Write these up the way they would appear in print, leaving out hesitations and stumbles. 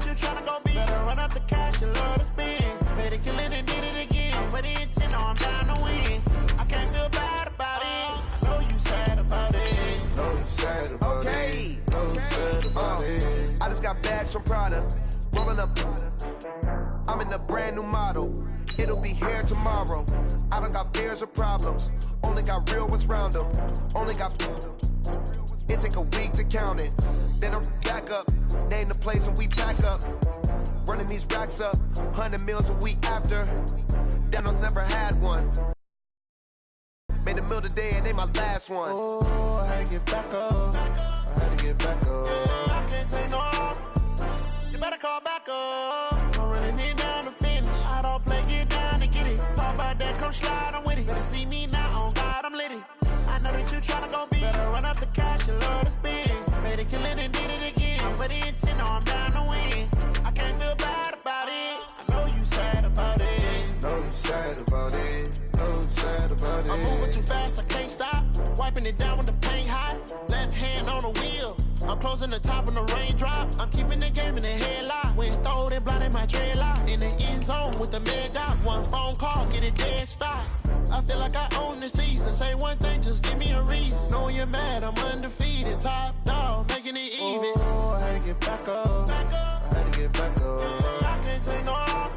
that you tryna go be. Better run up the cash, you love to spend. Better kill it and did it again. But the intent, no, I'm down to win. I can't feel bad about it. I know you sad about it. Know you sad about it. Know you sad about it. I just got bags from Prada. Rolling up. I'm in a brand new model. It'll be here tomorrow. I don't got fears or problems. Only got real ones round them. Only got. It take a week to count it. Then I'm back up. Name the place and we pack up. Running these racks up. 100 meals a week after. Dano's never had one. Made a meal today and they my last one. Oh, I had to get back up. I had to get back up. I can't take no off. You better call back up. I'm running it down to finish. I don't play, get down and get it. Talk about that, come slide, I'm with it. Better see me now, on God, I'm litty. I know that you tryna go be. Better run up the cash, you love to spend. Better kill it and did it again. But the intent, no, I'm down to win. I can't feel bad about it. I know you sad about it. Know you sad about it. Know you sad about it. I'm moving too fast, I can't stop. Wiping it down with the paint hot. Left hand on the wheel. I'm closing the top on the raindrop. I'm keeping the game in the headlock. When throwed and blinded my dreadlock. In the end zone with the mid dot. One phone call, get it dead stop. I feel like I own the season. Say one thing, just give me a reason. Knowing you're mad, I'm undefeated. Top dog, making it even. Oh, I had to get back up. I had to get back up. I can't take no off.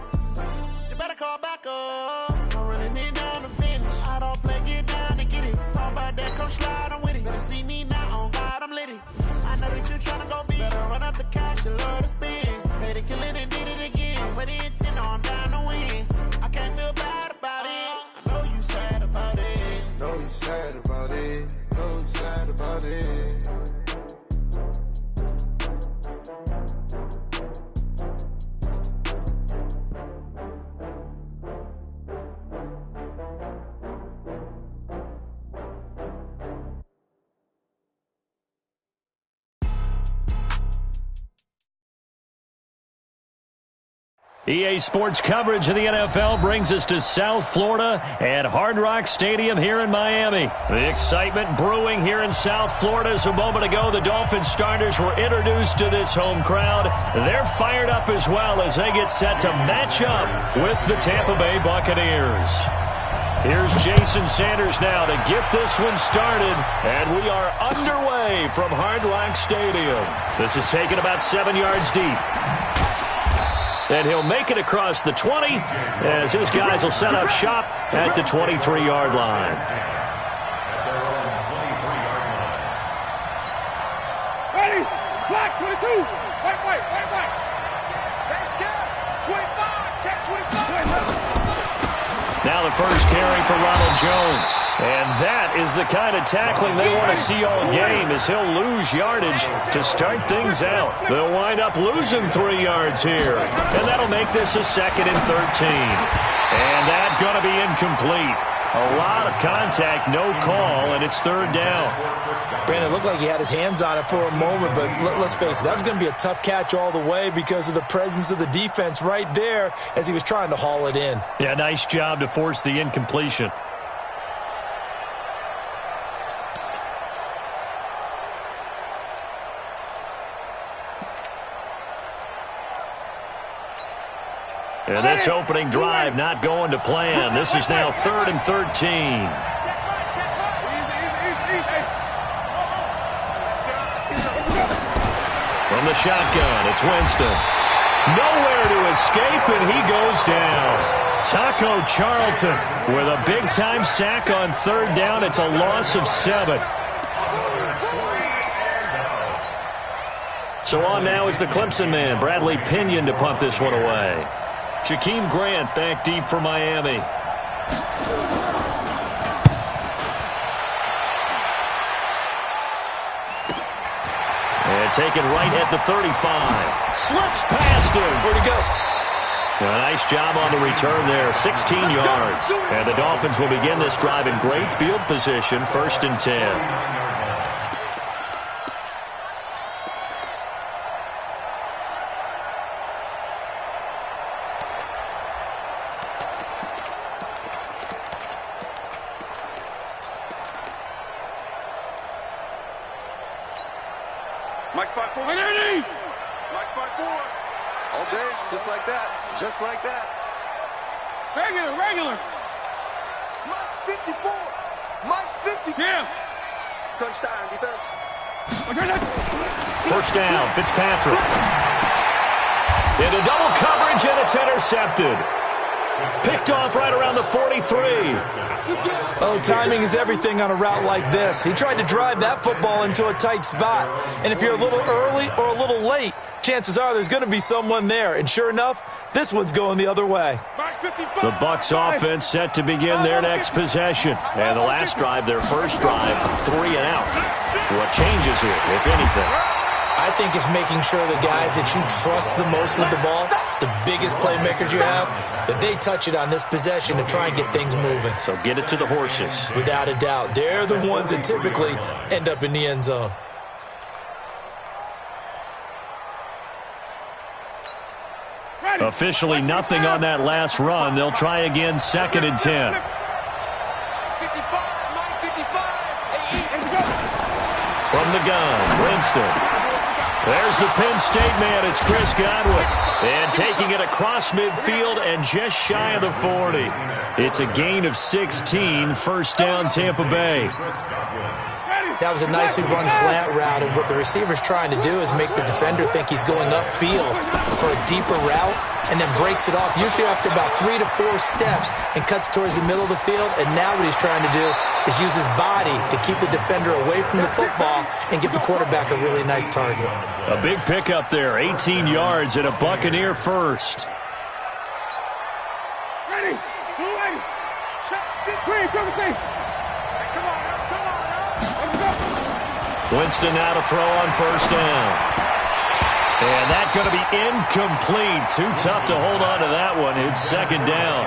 You better call back up. I'm running it down to finish. I don't play, get down and get it. Talk about that, come slide, I'm with it. Better see me now, on God, I'm litty. I know that you tryna go be. Better run up the cash, you love to spend. Better kill it and did it again. But the intent, no, I'm down to win. I can't feel bad about it. I know you sad about it. Know you sad about it. Know you sad about it. EA Sports coverage of the NFL brings us to South Florida at Hard Rock Stadium here in Miami. The excitement brewing here in South Florida as a moment ago the Dolphins starters were introduced to this home crowd. They're fired up as well as they get set to match up with the Tampa Bay Buccaneers. Here's Jason Sanders now to get this one started, and we are underway from Hard Rock Stadium. This is taken about 7 yards deep. And he'll make it across the 20 as his guys will set up shop at the 23-yard line. Ready? Black 22. White. That's good. 25. Check 25. Now the first carry for Ronald Jones. And that is the kind of tackling they want to see all game as he'll lose yardage to start things out. They'll wind up losing 3 yards here. And that'll make this a 2nd and 13. And that's going to be incomplete. A lot of contact, no call, and it's 3rd down. Brandon, it looked like he had his hands on it for a moment, but let's face it, that was going to be a tough catch all the way because of the presence of the defense right there as he was trying to haul it in. Yeah, nice job to force the incompletion. And this opening drive not going to plan. This is now 3rd and 13. From the shotgun, it's Winston. Nowhere to escape, and he goes down. Taco Charlton with a big-time sack on 3rd down. It's a loss of 7. So on now is the Clemson man, Bradley Pinion, to punt this one away. Jakeem Grant back deep for Miami. And taken right at the 35. Slips past him. Where'd he go? A nice job on the return there, 16 yards. And the Dolphins will begin this drive in great field position, 1st and 10. Mike spot 4. Mike spot 4. All day, just like that. Just like that. Regular. Mike 54. Mike 54. Yeah. Touchdown, defense. First down, Fitzpatrick. Into double coverage, and it's intercepted. Picked off right around the 43. Oh, timing is everything on a route like this. He tried to drive that football into a tight spot. And if you're a little early or a little late, chances are there's going to be someone there. And sure enough, this one's going the other way. The Bucs offense set to begin their next possession. And the last drive, their first drive, 3 and out. What changes here, if anything? I think it's making sure the guys that you trust the most with the ball, the biggest playmakers you have, that they touch it on this possession to try and get things moving. So get it to the horses. Without a doubt. They're the ones that typically end up in the end zone. Officially nothing on that last run. They'll try again, 2nd and 10. From the gun, Winston. There's the Penn State man. It's Chris Godwin. And taking it across midfield and just shy of the 40. It's a gain of 16. First down, Tampa Bay. That was a nicely run slant route, and what the receiver's trying to do is make the defender think he's going upfield for a deeper route, and then breaks it off, usually after about 3 to 4 steps, and cuts towards the middle of the field. And now what he's trying to do is use his body to keep the defender away from the football and give the quarterback a really nice target. A big pickup there, 18 yards and a Buccaneer first. Ready. Winston now to throw on first down. And that's going to be incomplete. Too tough to hold on to that one. It's 2nd down.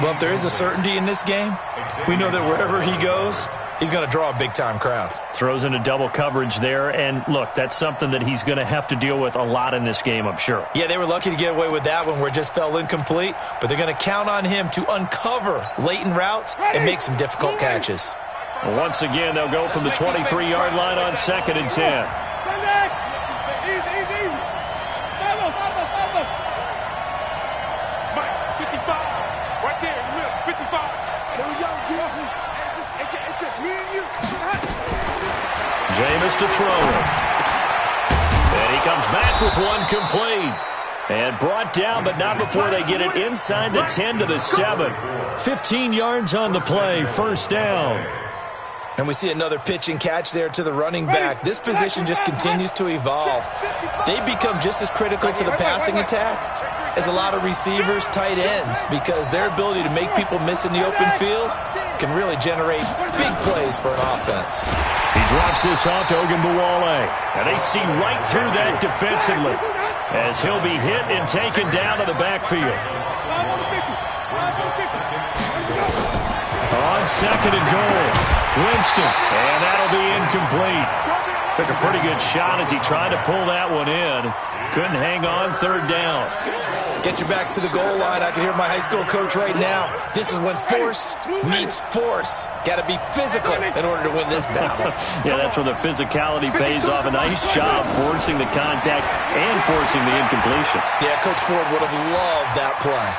Well, if there is a certainty in this game, we know that wherever he goes, he's going to draw a big-time crowd. Throws into double coverage there. And, look, that's something that he's going to have to deal with a lot in this game, I'm sure. Yeah, they were lucky to get away with that one where it just fell incomplete. But they're going to count on him to uncover latent routes and make some difficult catches. Well, once again, they'll go from the 23-yard line on 2nd and 10. Mike, 55. Right there, in the middle, 55. Here we go, it's just me and you. Jameis to throw it. And he comes back with one complete. And brought down, but not before they get it inside the 10 to the 7. 15 yards on the play, first down. And we see another pitch and catch there to the running back. This position just continues to evolve. They become just as critical to the passing attack as a lot of receivers, tight ends, because their ability to make people miss in the open field can really generate big plays for an offense. He drops this off to Ogunbowale, and they see right through that defensively as he'll be hit and taken down to the backfield. On 2nd and goal. Winston, and that'll be incomplete. Took a pretty good shot as he tried to pull that one in. Couldn't hang on, 3rd down. Get your backs to the goal line. I can hear my high school coach right now. This is when force meets force. Got to be physical in order to win this battle. Yeah, that's where the physicality pays off. A nice job forcing the contact and forcing the incompletion. Yeah, Coach Ford would have loved that play.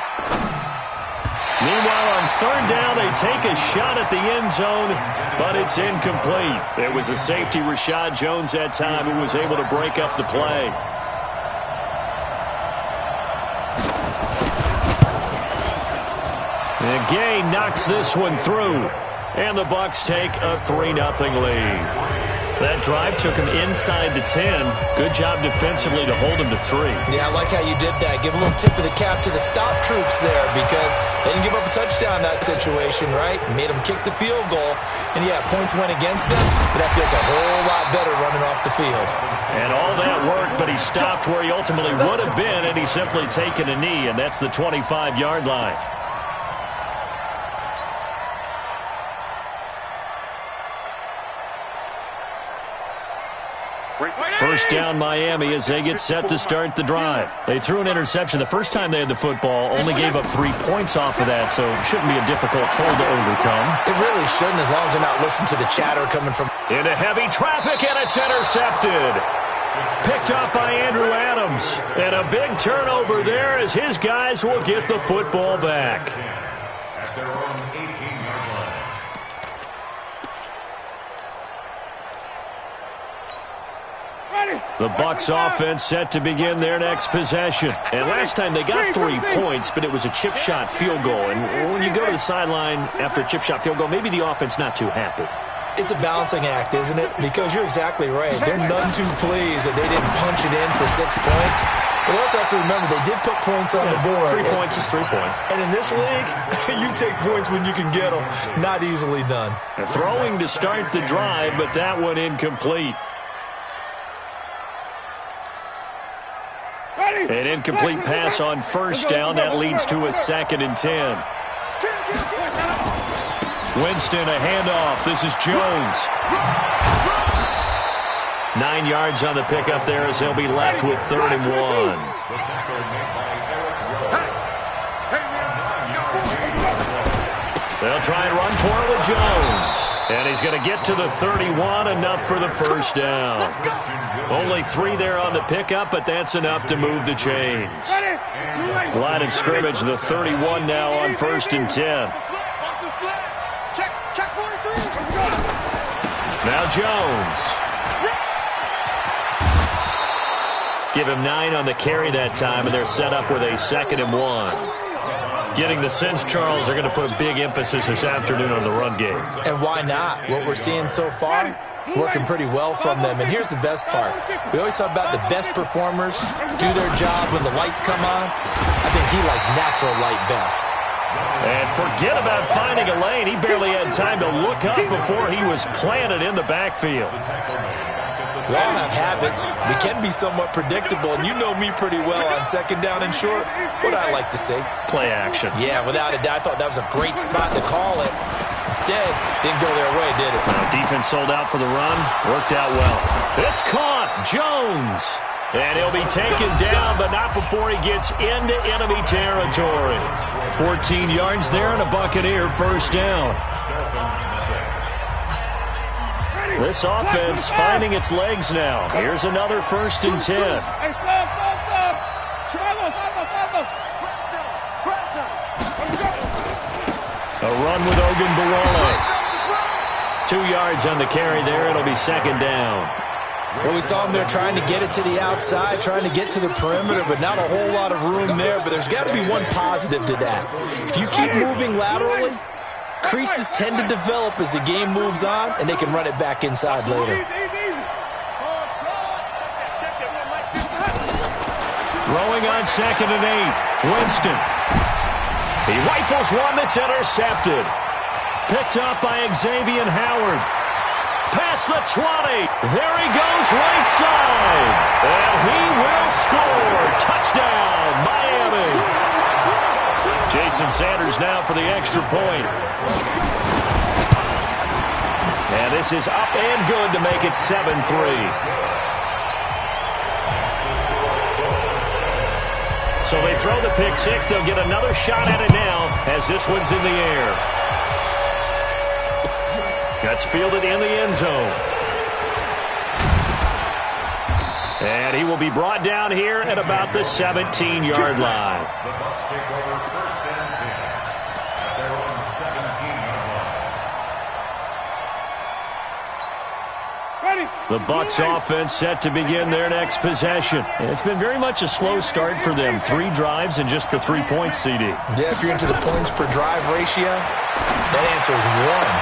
Meanwhile, on 3rd down, they take a shot at the end zone, but it's incomplete. It was a safety, Rashad Jones, that time, who was able to break up the play. And Gay knocks this one through, and the Bucs take a 3-0 lead. That drive took him inside the 10. Good job defensively to hold him to 3. Yeah, I like how you did that. Give a little tip of the cap to the stop troops there because they didn't give up a touchdown in that situation, right? Made them kick the field goal. And, yeah, points went against them, but that feels a whole lot better running off the field. And all that worked, but he stopped where he ultimately would have been, and he's simply taken a knee, and that's the 25-yard line. First down Miami as they get set to start the drive. They threw an interception the first time they had the football, only gave up 3 points off of that, so it shouldn't be a difficult hole to overcome. It really shouldn't, as long as they're not listening to the chatter coming from... Into heavy traffic, and it's intercepted. Picked up by Andrew Adams. And a big turnover there as his guys will get the football back. At their own 18-yard line. The Bucs offense set to begin their next possession. And last time they got 3 points, but it was a chip shot field goal. And when you go to the sideline after a chip shot field goal, maybe the offense not too happy. It's a balancing act, isn't it? Because you're exactly right. They're none too pleased that they didn't punch it in for 6 points. But we also have to remember they did put points on the board. 3 points is 3 points. And in this league, you take points when you can get them. Not easily done. Throwing to start the drive, but that one incomplete. An incomplete pass on first down. That leads to a 2nd and 10. Winston, a handoff. This is Jones. 9 yards on the pickup there as they'll be left with 3rd and 1. They'll try and run for it with Jones. And he's going to get to the 31, enough for the first down. Only 3 there on the pickup, but that's enough to move the chains. Line of scrimmage, the 31 now on 1st and 10. Now Jones. Give him 9 on the carry that time, and they're set up with a 2nd and 1. Getting the sense, Charles, they're going to put a big emphasis this afternoon on the run game. And why not? What we're seeing so far, it's working pretty well from them. And here's the best part. We always talk about the best performers do their job when the lights come on. I think he likes natural light best. And forget about finding a lane. He barely had time to look up before he was planted in the backfield. We all have habits. We can be somewhat predictable, and you know me pretty well on 2nd down and short. What I like to say? Play action. Yeah, without a doubt. I thought that was a great spot to call it. Instead, didn't go their way, did it? Defense sold out for the run. Worked out well. It's caught. Jones. And he'll be taken down, but not before he gets into enemy territory. 14 yards there and a Buccaneer first down. This offense finding its legs now. Here's another 1st and 10. A run with Ogunbowale. 2 yards on the carry there. It'll be 2nd down. Well, we saw him there trying to get it to the outside, trying to get to the perimeter, but not a whole lot of room there. But there's got to be one positive to that. If you keep moving laterally, creases tend to develop as the game moves on, and they can run it back inside later. Throwing on 2nd and 8. Winston. He rifles one that's intercepted. Picked up by Xavier Howard. Past the 20. There he goes right side. And he will score. Touchdown, Miami. Jason Sanders now for the extra point. And this is up and good to make it 7-3. So they throw the pick 6. They'll get another shot at it now as this one's in the air. That's fielded in the end zone. And he will be brought down here at about the 17-yard line. The Bucs take over 1st and 10 at their own 17-yard line. The Bucs offense set to begin their next possession. And it's been very much a slow start for them. 3 drives and just the 3 points, CD. Yeah, if you're into the points per drive ratio, that answer is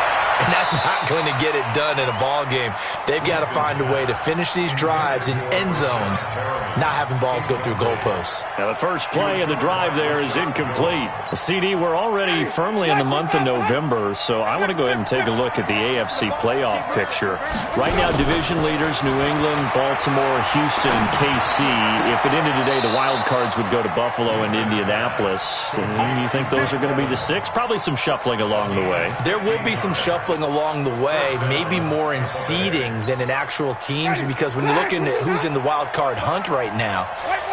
1. And that's not going to get it done in a ball game. They've got to find a way to finish these drives in end zones, not having balls go through goalposts. Now the first play of the drive there is incomplete. CD, we're already firmly in the month of November, so I want to go ahead and take a look at the AFC playoff picture. Right now, division leaders, New England, Baltimore, Houston, and KC. If it ended today, the wild cards would go to Buffalo and Indianapolis. And you think those are going to be the 6? Probably some shuffling along the way. There will be some shuffling along the way, maybe more in seeding than in actual teams, because when you're looking at who's in the wild card hunt right now,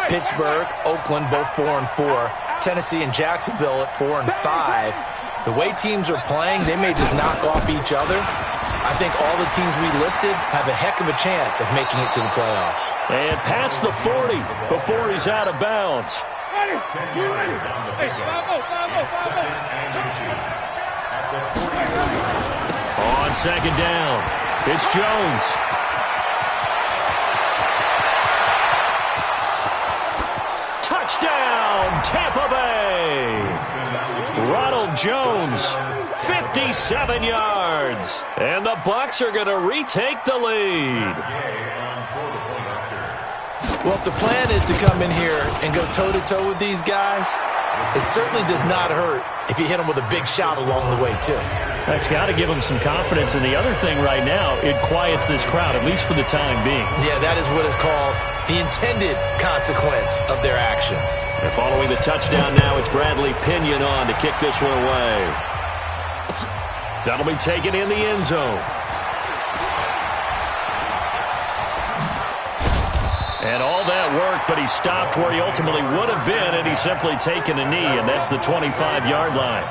Pittsburgh, Oakland, both 4-4, Tennessee and Jacksonville at 4-5. The way teams are playing, they may just knock off each other. I think all the teams we listed have a heck of a chance of making it to the playoffs. And past the 40 before he's out of bounds. On second down, it's Jones. Touchdown, Tampa Bay! Ronald Jones, 57 yards. And the Bucs are going to retake the lead. Well, if the plan is to come in here and go toe-to-toe with these guys, it certainly does not hurt if you hit them with a big shot along the way, too. That's got to give them some confidence. And the other thing right now, it quiets this crowd, at least for the time being. Yeah, that is what is called the intended consequence of their actions. And following the touchdown now, it's Bradley Pinion on to kick this one away. That'll be taken in the end zone. And all that work, but he stopped where he ultimately would have been, and he's simply taken a knee, and that's the 25-yard line.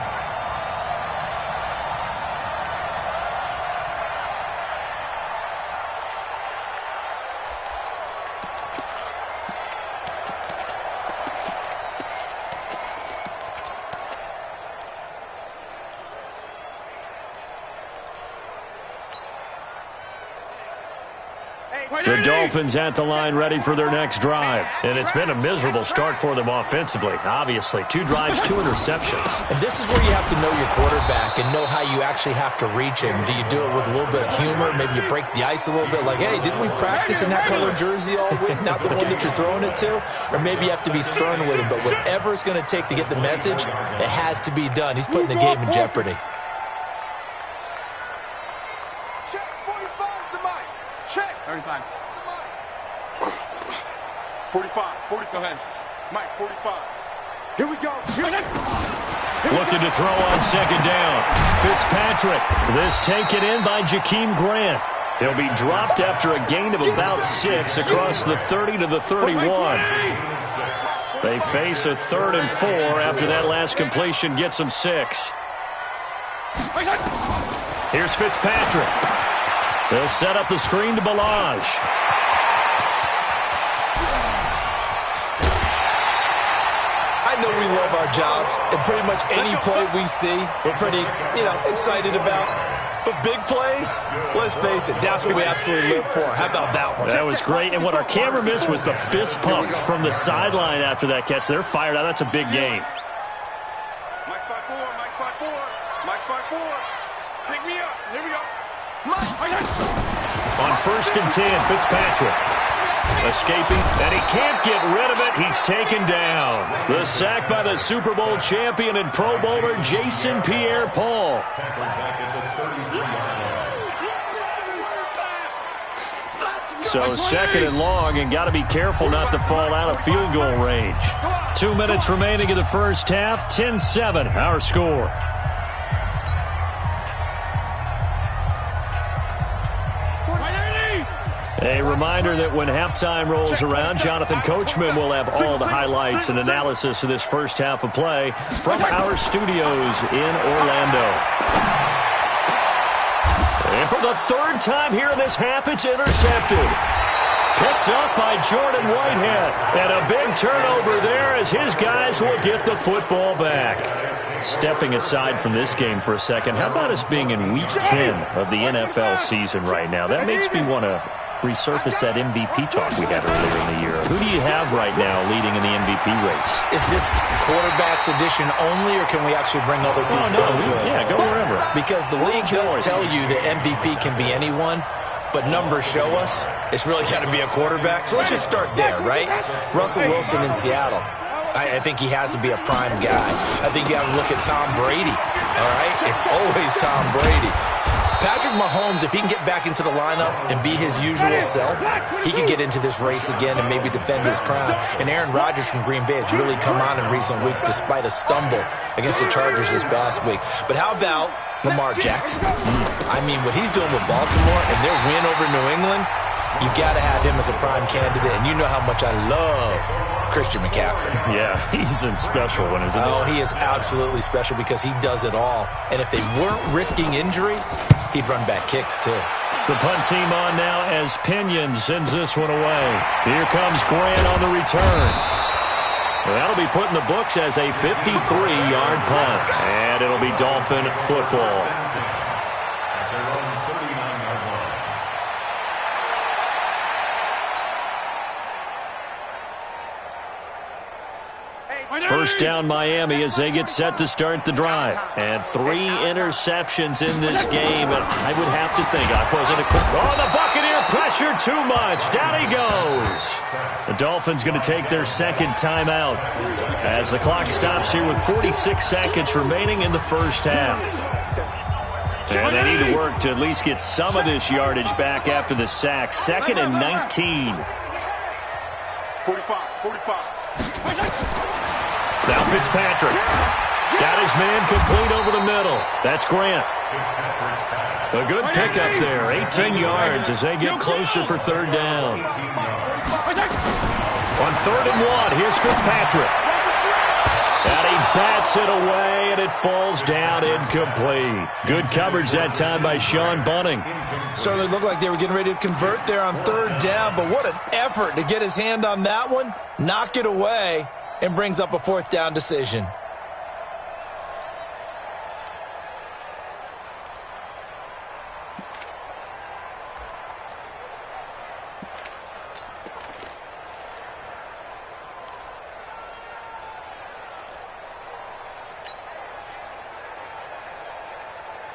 The Dolphins at the line ready for their next drive. And it's been a miserable start for them offensively, obviously. 2 drives, 2 interceptions. And this is where you have to know your quarterback and know how you actually have to reach him. Do you do it with a little bit of humor? Maybe you break the ice a little bit like, hey, didn't we practice in that color jersey all week? Not the one that you're throwing it to? Or maybe you have to be stern with him. But whatever it's going to take to get the message, it has to be done. He's putting the game in jeopardy. Check, 45 to Mike. Check. 35. 45. Go ahead. Mike, 45. Here we go. Looking to throw on second down. Fitzpatrick. This taken in by Jakeem Grant. He'll be dropped after a gain of about 6 across the 30 to the 31. They face a 3rd and 4 after that last completion gets them 6. Here's Fitzpatrick. They'll set up the screen to Balaj. I know we love our jobs, and pretty much any play we see, we're pretty, excited about. But big plays, let's face it, that's what we absolutely live for. How about that one? That was great, and what our camera missed was the fist pump from the sideline after that catch. They're fired out. That's a big game. Mike 5-4, Mike 5-4, Mike 5-4. Pick me up. Here we go. On 1st and 10, Fitzpatrick. Escaping, and he can't get rid of it. He's taken down. The sack by the Super Bowl champion and Pro Bowler Jason Pierre-Paul. So 2nd and long, and got to be careful not to fall out of field goal range. 2 minutes remaining in the first half. 10-7, our score. A reminder that when halftime rolls around, Jonathan Coachman will have all the highlights and analysis of this first half of play from our studios in Orlando. And for the 3rd time here in this half, it's intercepted. Picked up by Jordan Whitehead. And a big turnover there as his guys will get the football back. Stepping aside from this game for a second, how about us being in Week 10 of the NFL season right now? That makes me want to resurface that MVP talk we had earlier in the year. Who do you have right now leading in the MVP race? Is this quarterbacks edition only, or can we actually bring other people into it? Yeah, go wherever. Because the league does tell you that MVP can be anyone, but numbers show us it's really got to be a quarterback. So let's just start there, right? Russell Wilson in Seattle. I think he has to be a prime guy. I think you have to look at Tom Brady, all right? It's always Tom Brady. Patrick Mahomes, if he can get back into the lineup and be his usual self, he can get into this race again and maybe defend his crown. And Aaron Rodgers from Green Bay has really come on in recent weeks despite a stumble against the Chargers this past week. But how about Lamar Jackson? I mean, what he's doing with Baltimore and their win over New England, You've got to have him as a prime candidate, and you know how much I love Christian McCaffrey. Yeah, he's a special one, isn't he? Oh, he is absolutely special because he does it all. And if they weren't risking injury, he'd run back kicks too. The punt team on now as Pinion sends this one away. Here comes Grant on the return. That'll be put in the books as a 53-yard punt. And it'll be Dolphin football. First down Miami as they get set to start the drive. And 3 interceptions in this game. And I would have to think I wasn't a quick. Oh, the Buccaneer pressure too much. Down he goes. The Dolphins going to take their second timeout as the clock stops here with 46 seconds remaining in the first half. And they need to work to at least get some of this yardage back after the sack. 2nd and 19. 45. Now Fitzpatrick. Got his man complete over the middle. That's Grant. A good pickup there. 18 yards as they get closer for third down. On 3rd and 1, here's Fitzpatrick. And he bats it away, and it falls down incomplete. Good coverage that time by Sean Bunting. Certainly looked like they were getting ready to convert there on 3rd down, but what an effort to get his hand on that one, knock it away, and brings up a 4th down decision.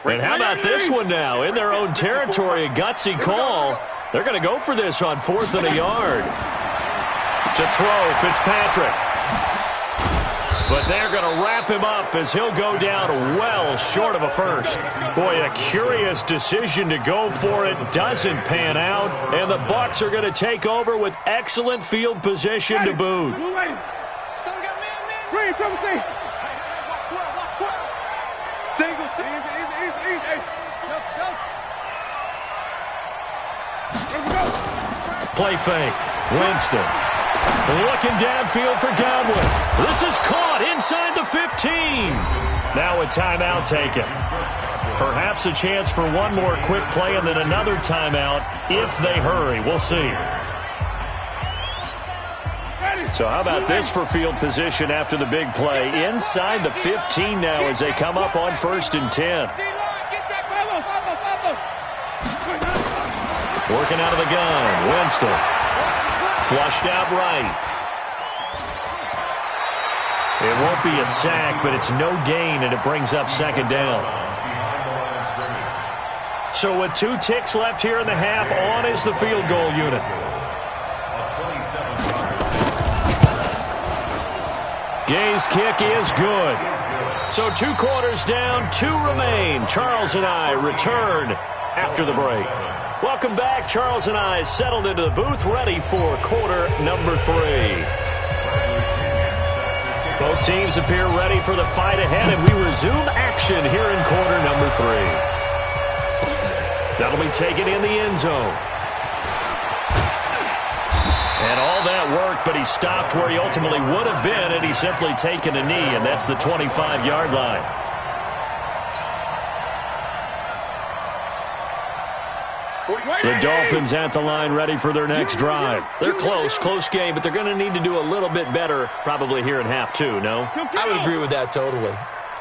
And how about this one now? In their own territory, a gutsy call. They're going to go for this on 4th and a yard. To throw, Fitzpatrick. But they're going to wrap him up as he'll go down well short of a first. Boy, a curious decision to go for it. Doesn't pan out. And the Bucs are going to take over with excellent field position to boot. Play fake. Winston. Looking downfield for Godwin. This is caught inside the 15. Now a timeout taken. Perhaps a chance for one more quick play and then another timeout if they hurry. We'll see. So how about this for field position after the big play? Inside the 15 now as they come up on 1st and 10. Working out of the gun. Winston. Flushed out right. It won't be a sack, but it's no gain, and it brings up 2nd down. So with 2 ticks left here in the half, on is the field goal unit. Gay's kick is good. So 2 quarters down, 2 remain. Charles and I return after the break. Welcome back. Charles and I settled into the booth, ready for quarter number 3. Both teams appear ready for the fight ahead, and we resume action here in quarter number 3. That'll be taken in the end zone. And all that work, but he stopped where he ultimately would have been had he simply taken a knee, and that's the 25-yard line. The Dolphins at the line ready for their next drive. They're close game, but they're going to need to do a little bit better probably here in half 2, no? I would agree with that totally.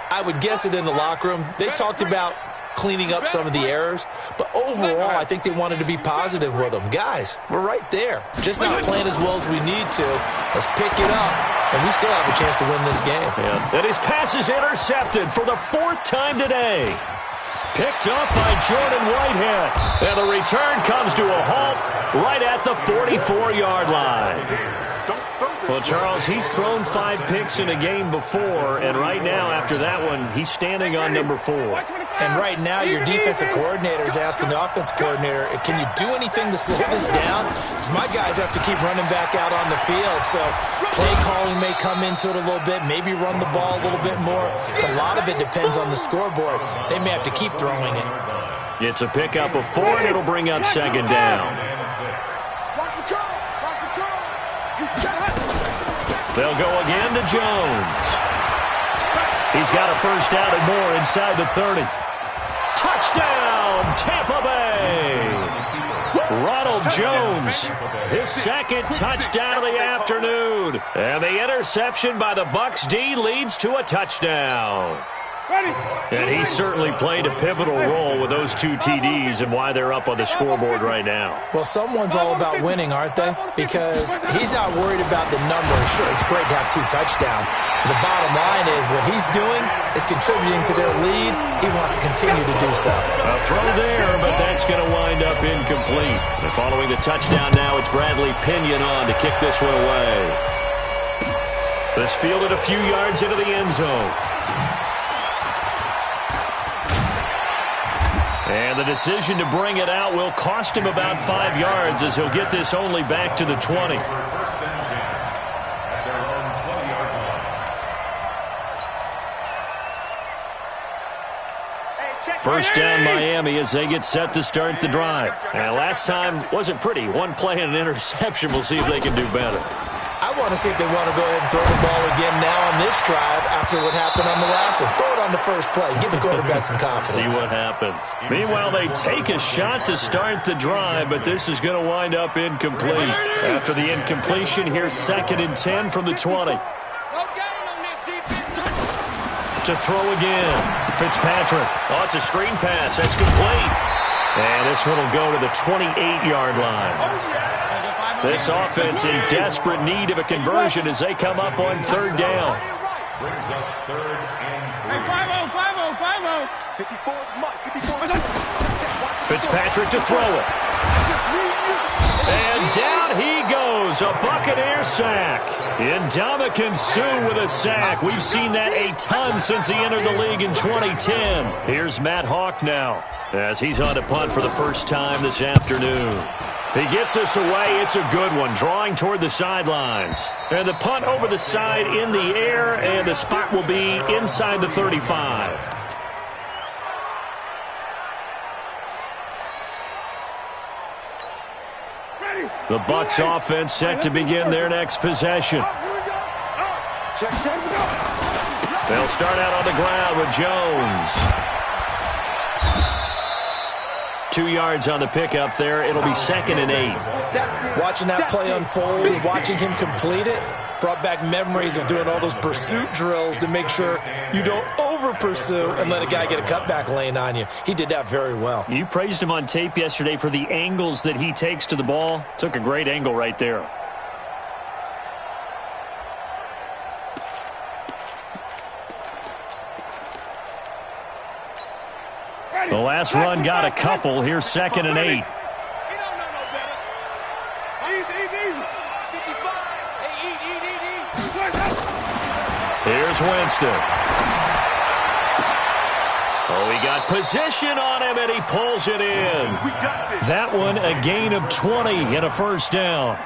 I would guess it in the locker room. They talked about cleaning up some of the errors, but overall I think they wanted to be positive with them. Guys, we're right there. Just not playing as well as we need to. Let's pick it up, and we still have a chance to win this game. Yeah. And his pass is intercepted for the 4th time today. Picked up by Jordan Whitehead. And the return comes to a halt right at the 44-yard line. Well, Charles, he's thrown 5 picks in a game before, and right now, after that one, he's standing on number 4. And right now, your defensive coordinator is asking the offense coordinator, can you do anything to slow this down? Because my guys have to keep running back out on the field, so play calling may come into it a little bit, maybe run the ball a little bit more. A lot of it depends on the scoreboard. They may have to keep throwing it. It's a pickup of 4, and it'll bring up 2nd down. They'll go again to Jones. He's got a first down and more inside the 30. Touchdown, Tampa Bay! Ronald Jones, his second touchdown of the afternoon. And the interception by the Bucs D leads to a touchdown. And he certainly played a pivotal role with those two TDs and why they're up on the scoreboard right now. Well, someone's all about winning, aren't they? Because he's not worried about the numbers. Sure, it's great to have 2 touchdowns. But the bottom line is what he's doing is contributing to their lead. He wants to continue to do so. A throw there, but that's going to wind up incomplete. And following the touchdown now, it's Bradley Pinion on to kick this one away. This fielded a few yards into the end zone. And the decision to bring it out will cost him about 5 yards as he'll get this only back to the 20. First down Miami as they get set to start the drive. And last time wasn't pretty. One play and an interception. We'll see if they can do better. I want to see if they want to go ahead and throw the ball again now on this drive after what happened on the last one. Throw it on the first play. Give the quarterback some confidence. See what happens. Meanwhile, they take a shot to start the drive, but this is going to wind up incomplete. After the incompletion, here's 2nd and 10 from the 20. To throw again. Fitzpatrick. Oh, it's a screen pass. That's complete. And this one will go to the 28-yard line. This offense in desperate need of a conversion as they come up on 3rd down. Brings up 3rd and 3. 54. Fitzpatrick to throw it. And down he goes. A Buccaneer sack. Ndamukong Suh with a sack. We've seen that a ton since he entered the league in 2010. Here's Matt Hawk now as he's on to punt for the first time this afternoon. He gets us away. It's a good one, drawing toward the sidelines. And the punt over the side in the air, and the spot will be inside the 35. The Bucs offense set to begin their next possession. They'll start out on the ground with Jones. 2 yards on the pickup there. It'll be 2nd and 8. Watching that play unfold and watching him complete it brought back memories of doing all those pursuit drills to make sure you don't over-pursue and let a guy get a cutback lane on you. He did that very well. You praised him on tape yesterday for the angles that he takes to the ball. Took a great angle right there. The last run got a couple. Here's 2nd and 8. Here's Winston. Oh, he got position on him, and he pulls it in. That one, a gain of 20 and a first down.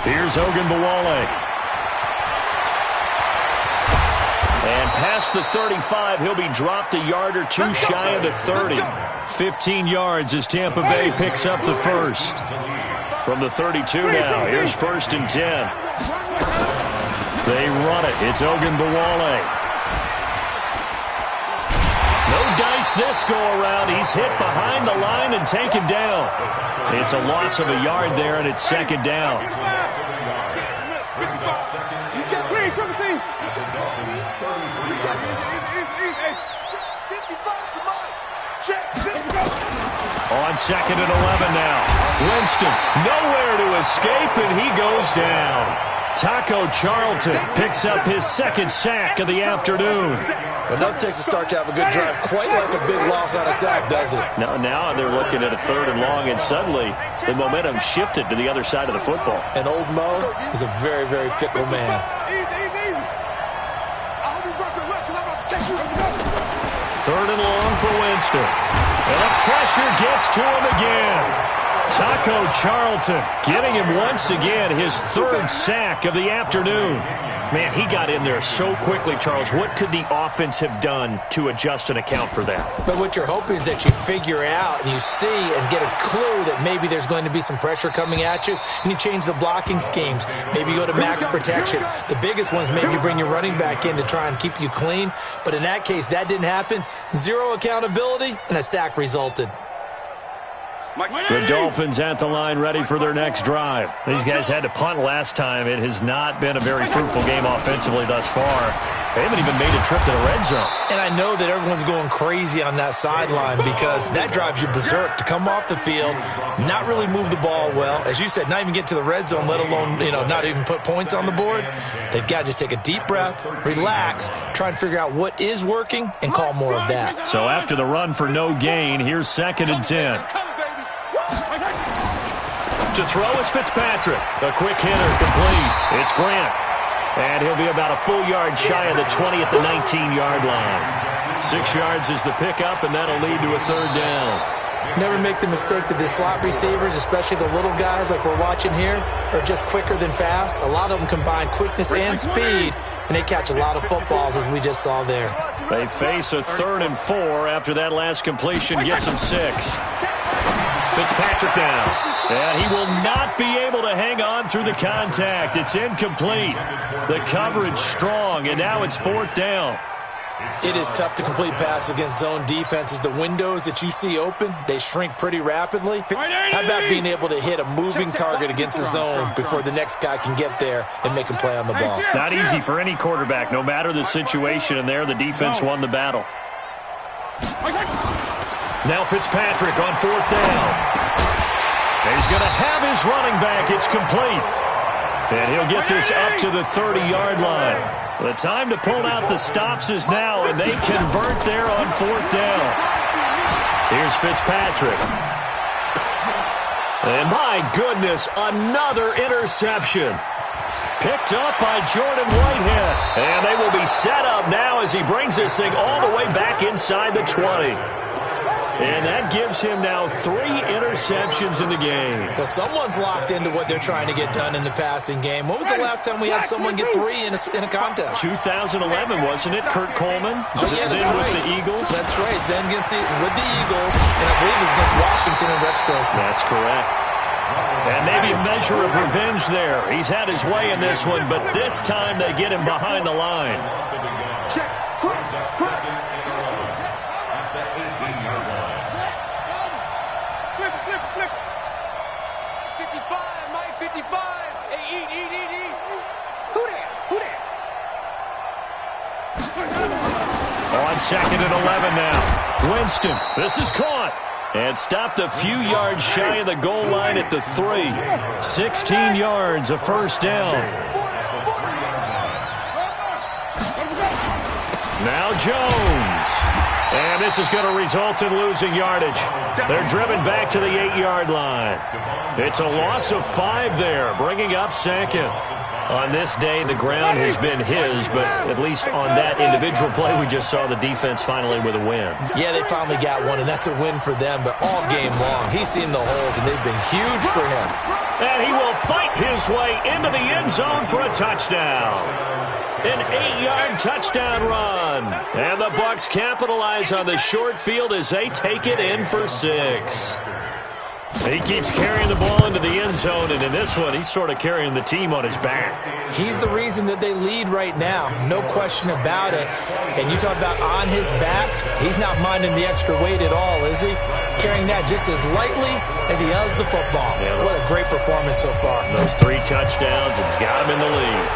Here's Ogunbowale. And past the 35, he'll be dropped a yard or two shy of the 30. 15 yards as Tampa Bay picks up the first. From the 32 now, here's 1st and 10. They run it. It's Ogunbowale. No dice this go-around. He's hit behind the line and taken down. It's a loss of a yard there, and it's 2nd down. On 2nd and 11 now. Winston nowhere to escape, and he goes down. Taco Charlton picks up his 2nd sack of the afternoon. Well, nothing takes a start to have a good drive quite like a big loss on a sack, does it? Now they're looking at a 3rd and long, and suddenly the momentum shifted to the other side of the football. And old Mo is a very, very fickle man. 3rd and long for Winston. And the pressure gets to him again. Taco Charlton getting him once again his third sack of the afternoon. Man, he got in there so quickly, Charles. What could the offense have done to adjust and account for that? But what you're hoping is that you figure out and you see and get a clue that maybe there's going to be some pressure coming at you, and you change the blocking schemes. Maybe you go to max protection. The biggest ones, maybe you bring your running back in to try and keep you clean. But in that case, that didn't happen. Zero accountability, and a sack resulted. The Dolphins at the line ready for their next drive. These guys had to punt last time. It has not been a very fruitful game offensively thus far. They haven't even made a trip to the red zone. And I know that everyone's going crazy on that sideline because that drives you berserk to come off the field, not really move the ball well. As you said, not even get to the red zone, let alone, not even put points on the board. They've got to just take a deep breath, relax, try and figure out what is working, and call more of that. So after the run for no gain, here's 2nd and 10. To throw is Fitzpatrick. A quick hitter, complete. It's Grant. And he'll be about a full yard shy of the 20 at the 19-yard line. 6 yards is the pickup, and that'll lead to a 3rd down. Never make the mistake that the slot receivers, especially the little guys like we're watching here, are just quicker than fast. A lot of them combine quickness and speed, and they catch a lot of footballs, as we just saw there. They face a 3rd and 4 after that last completion gets them 6. Fitzpatrick now. And he will not be able to hang on through the contact. It's incomplete. The coverage strong, and now it's 4th down. It is tough to complete passes against zone defenses. The windows that you see open, they shrink pretty rapidly. How about being able to hit a moving target against the zone before the next guy can get there and make a play on the ball? Not easy for any quarterback, no matter the situation, and there the defense won the battle. Now Fitzpatrick on 4th down. He's going to have his running back. It's complete. And he'll get this up to the 30-yard line. The time to pull out the stops is now, and they convert there on 4th down. Here's Fitzpatrick. And my goodness, another interception. Picked up by Jordan Whitehead. And they will be set up now as he brings this thing all the way back inside the 20. And that gives him now 3 interceptions in the game. Well, someone's locked into what they're trying to get done in the passing game. When was the last time we had someone get 3 in a contest? 2011, wasn't it? Kurt Coleman? Yeah, that's then right. With the Eagles? That's right. Then with the Eagles, and I believe it's against Washington and Rex Grossman. That's correct. And maybe a measure of revenge there. He's had his way in this one, but this time they get him behind the line. Check. Flip. 55, Mike, 55. Hey, eat. Who that? On 2nd and 11 now. Winston, this is caught. And stopped a few yards shy of the goal line at the 3. 16 yards, a 1st down. Now Jones. And this is going to result in losing yardage. They're driven back to the 8-yard line. It's a loss of 5 there, bringing up 2nd. On this day, the ground has been his, but at least on that individual play, we just saw the defense finally with a win. Yeah, they finally got one, and that's a win for them, but all game long, he's seen the holes, and they've been huge for him. And he will fight his way into the end zone for a touchdown. An 8-yard touchdown run. And the Bucs capitalize on the short field as they take it in for 6. He keeps carrying the ball into the end zone, and in this one, he's sort of carrying the team on his back. He's the reason that they lead right now, no question about it. And you talk about on his back, he's not minding the extra weight at all, is he? Carrying that just as lightly as he does the football. Yeah, what a great performance so far. Those 3 touchdowns, it's got him in the lead.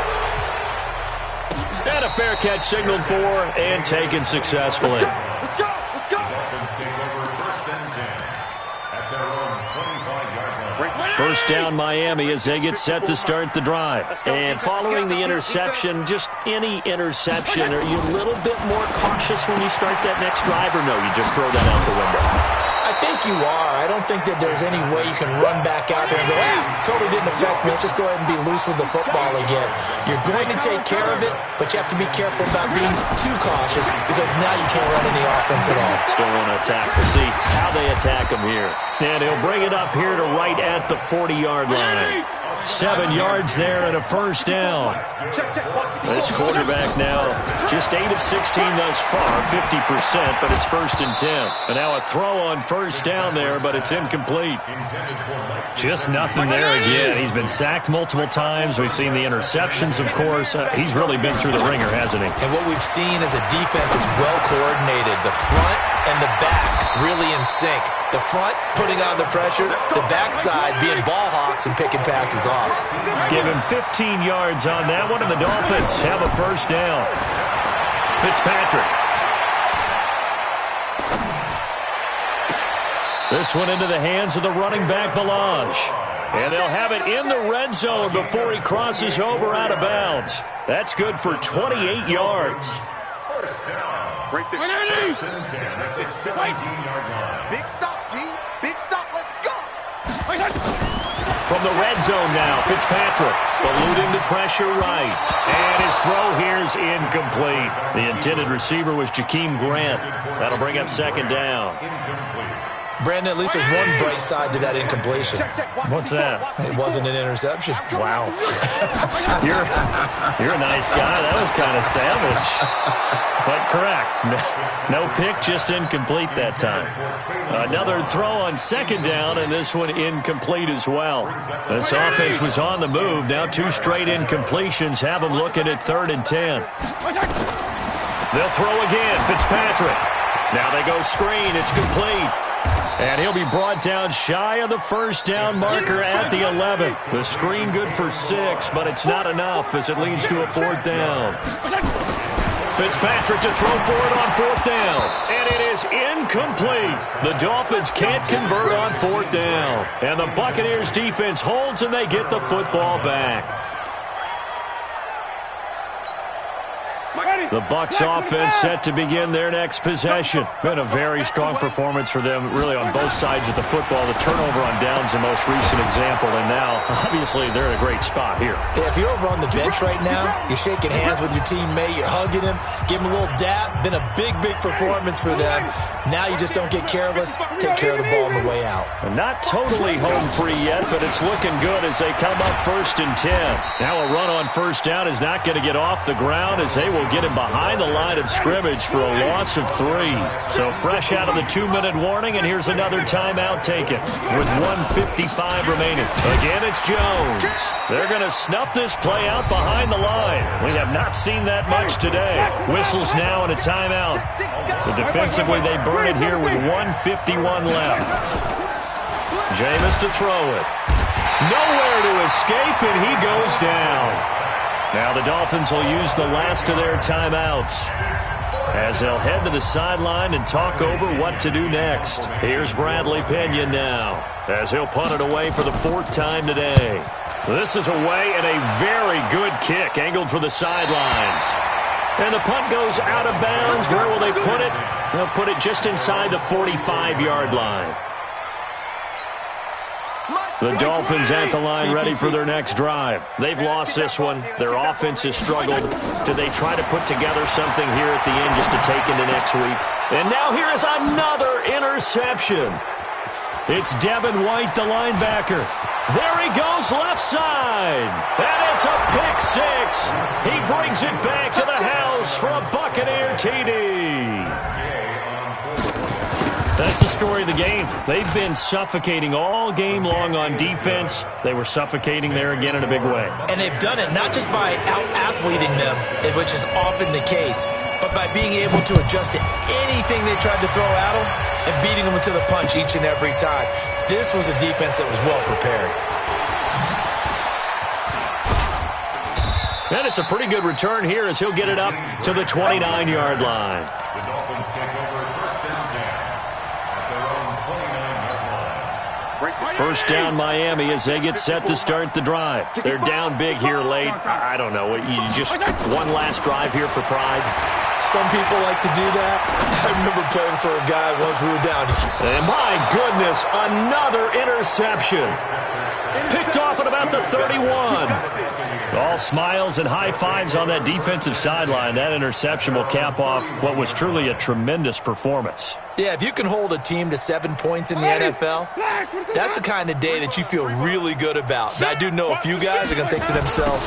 And a fair catch signaled for and taken successfully. Let's go. First down Miami as they get set to start the drive. And following the interception, just any interception, are you a little bit more cautious when you start that next drive, or no, you just throw that out the window? I think you are. I don't think that there's any way you can run back out there and go, totally didn't affect me. Let's just go ahead and be loose with the football again. You're going to take care of it, but you have to be careful about being too cautious because now you can't run any offense at all. Still want to attack. We'll see how they attack him here. And he'll bring it up here to right at the 40-yard line. 7 yards there and a first down. This quarterback now just 8 of 16 thus far, 50%, but it's 1st and 10. And now a throw on first down there, but it's incomplete. Just nothing there again. He's been sacked multiple times. We've seen the interceptions, of course. He's really been through the ringer, hasn't he? And what we've seen is a defense that's well coordinated. The front and the back really in sync. The front putting on the pressure, the backside being ball hawks and picking passes off. Give him 15 yards on that one, and the Dolphins have a first down. Fitzpatrick. This one into the hands of the running back, Balaj. And they'll have it in the red zone before he crosses over out of bounds. That's good for 28 yards. First down. Right there. First and 10 at the 17-yard line. Big stop, G. Big stop. Let's go. From the red zone now, Fitzpatrick eluding the pressure right. And his throw here is incomplete. The intended receiver was Jakeem Grant. That'll bring up second down. Brandon, at least there's one bright side to that incompletion. What's that? It wasn't an interception. Wow. You're a nice guy. That was kind of savage. But correct. No pick, just incomplete that time. Another throw on second down, and this one incomplete as well. This offense was on the move. Now 2 straight incompletions have them looking at 3rd and 10. They'll throw again. Fitzpatrick. Now they go screen. It's complete. And he'll be brought down shy of the first down marker at the 11. The screen good for 6, but it's not enough as it leads to a 4th down. Fitzpatrick to throw for it on 4th down. And it is incomplete. The Dolphins can't convert on 4th down. And the Buccaneers defense holds and they get the football back. The Bucs offense set to begin their next possession. Been a very strong performance for them, really on both sides of the football. The turnover on downs the most recent example, and now, obviously, they're in a great spot here. If you're over on the bench right now, you're shaking hands with your teammate, you're hugging him, give him a little dap. Been a big, big performance for them. Now you just don't get careless. Take care of the ball on the way out. Not totally home free yet, but it's looking good as they come up 1st and 10. Now a run on first down is not going to get off the ground as they will get him behind the line of scrimmage for a loss of 3. So fresh out of the 2-minute warning, and here's another timeout taken with 1:55 remaining. Again, it's Jones. They're going to snuff this play out behind the line. We have not seen that much today. Whistles now and a timeout. So defensively, they burn it here with 1:51 left. Jameis to throw it. Nowhere to escape, and he goes down. Now the Dolphins will use the last of their timeouts as they'll head to the sideline and talk over what to do next. Here's Bradley Pinion now as he'll punt it away for the 4th time today. This is away and a very good kick angled for the sidelines. And the punt goes out of bounds. Where will they put it? They'll put it just inside the 45-yard line. The Dolphins at the line ready for their next drive. They've lost this one. Their offense has struggled. Do they try to put together something here at the end just to take into next week? And now here is another interception. It's Devin White, the linebacker. There he goes left side. And it's a pick 6. He brings it back to the house for a Buccaneer TD. That's the story of the game. They've been suffocating all game long on defense. They were suffocating there again in a big way. And they've done it not just by out-athleting them, which is often the case, but by being able to adjust to anything they tried to throw at them and beating them to the punch each and every time. This was a defense that was well prepared. And it's a pretty good return here as he'll get it up to the 29-yard line. The Dolphins take over 1st and 10 at their own 29-yard line. First down Miami as they get set to start the drive. They're down big here late. I don't know. You just one last drive here for pride. Some people like to do that. I remember playing for a guy once we were down. And my goodness, another interception. Picked off at about the 31. All smiles and high fives on that defensive sideline. That interception will cap off what was truly a tremendous performance. Yeah, if you can hold a team to 7 points in the NFL, that's the kind of day that you feel really good about. And I do know a few guys are going to think to themselves,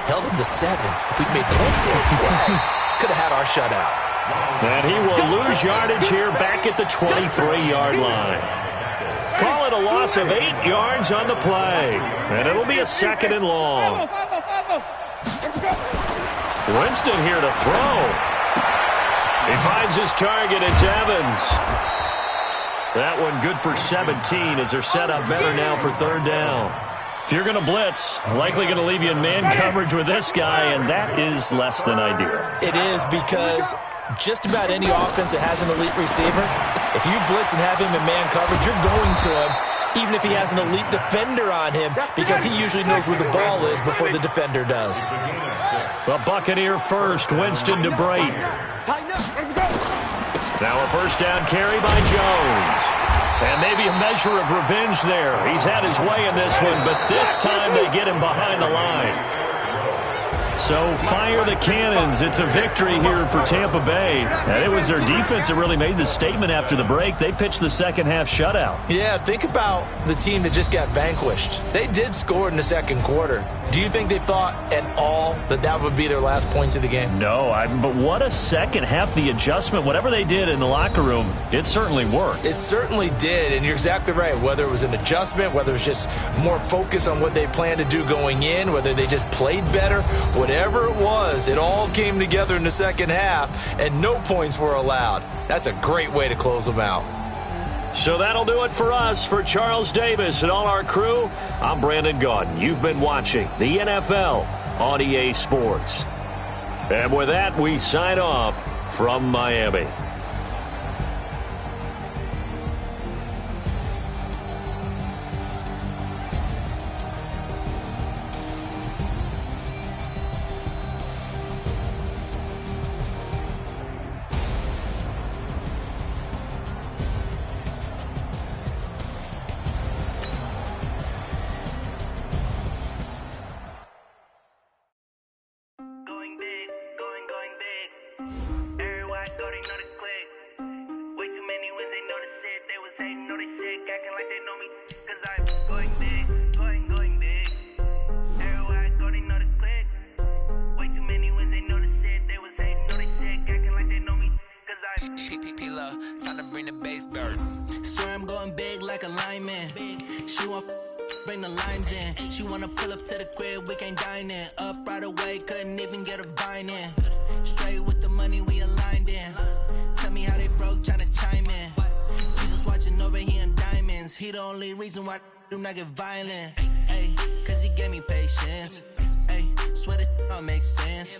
held them to 7. If we'd made one more play, could have had our shutout. And he will lose yardage here back at the 23-yard line. Call it a loss of 8 yards on the play. And it'll be a 2nd and long. Winston here to throw. He finds his target. It's Evans. That one good for 17 as they're set up better now for 3rd down. If you're going to blitz, likely going to leave you in man coverage with this guy, and that is less than ideal. It is, because just about any offense that has an elite receiver, if you blitz and have him in man coverage, you're going to him, even if he has an elite defender on him, because he usually knows where the ball is before the defender does. The Buccaneer first, Winston to Brate. Now a 1st down carry by Jones. And maybe a measure of revenge there. He's had his way in this one, but this time they get him behind the line. So fire the cannons. It's a victory here for Tampa Bay. And it was their defense that really made the statement after the break. They pitched the second half shutout. Yeah, think about the team that just got vanquished. They did score in the second quarter. Do you think they thought at all that that would be their last points of the game? No, but what a second half. The adjustment, whatever they did in the locker room, it certainly worked. It certainly did, and you're exactly right. Whether it was an adjustment, whether it was just more focus on what they planned to do going in, whether they just played better, whatever it was, it all came together in the second half, and no points were allowed. That's a great way to close them out. So that'll do it for us. For Charles Davis and all our crew, I'm Brandon Gaudin. You've been watching the NFL on EA Sports. And with that, we sign off from Miami. Time to bring the bass burn. Swear I'm going big like a lineman. She want bring the limes in. She wanna pull up to the crib, we can't dine in. Up right away, couldn't even get a vine in. Straight with the money we aligned in. Tell me how they broke, tryna chime in. Jesus watching over here in diamonds. He the only reason why do not get violent. Ay, cause he gave me patience. Ay, swear that all makes sense.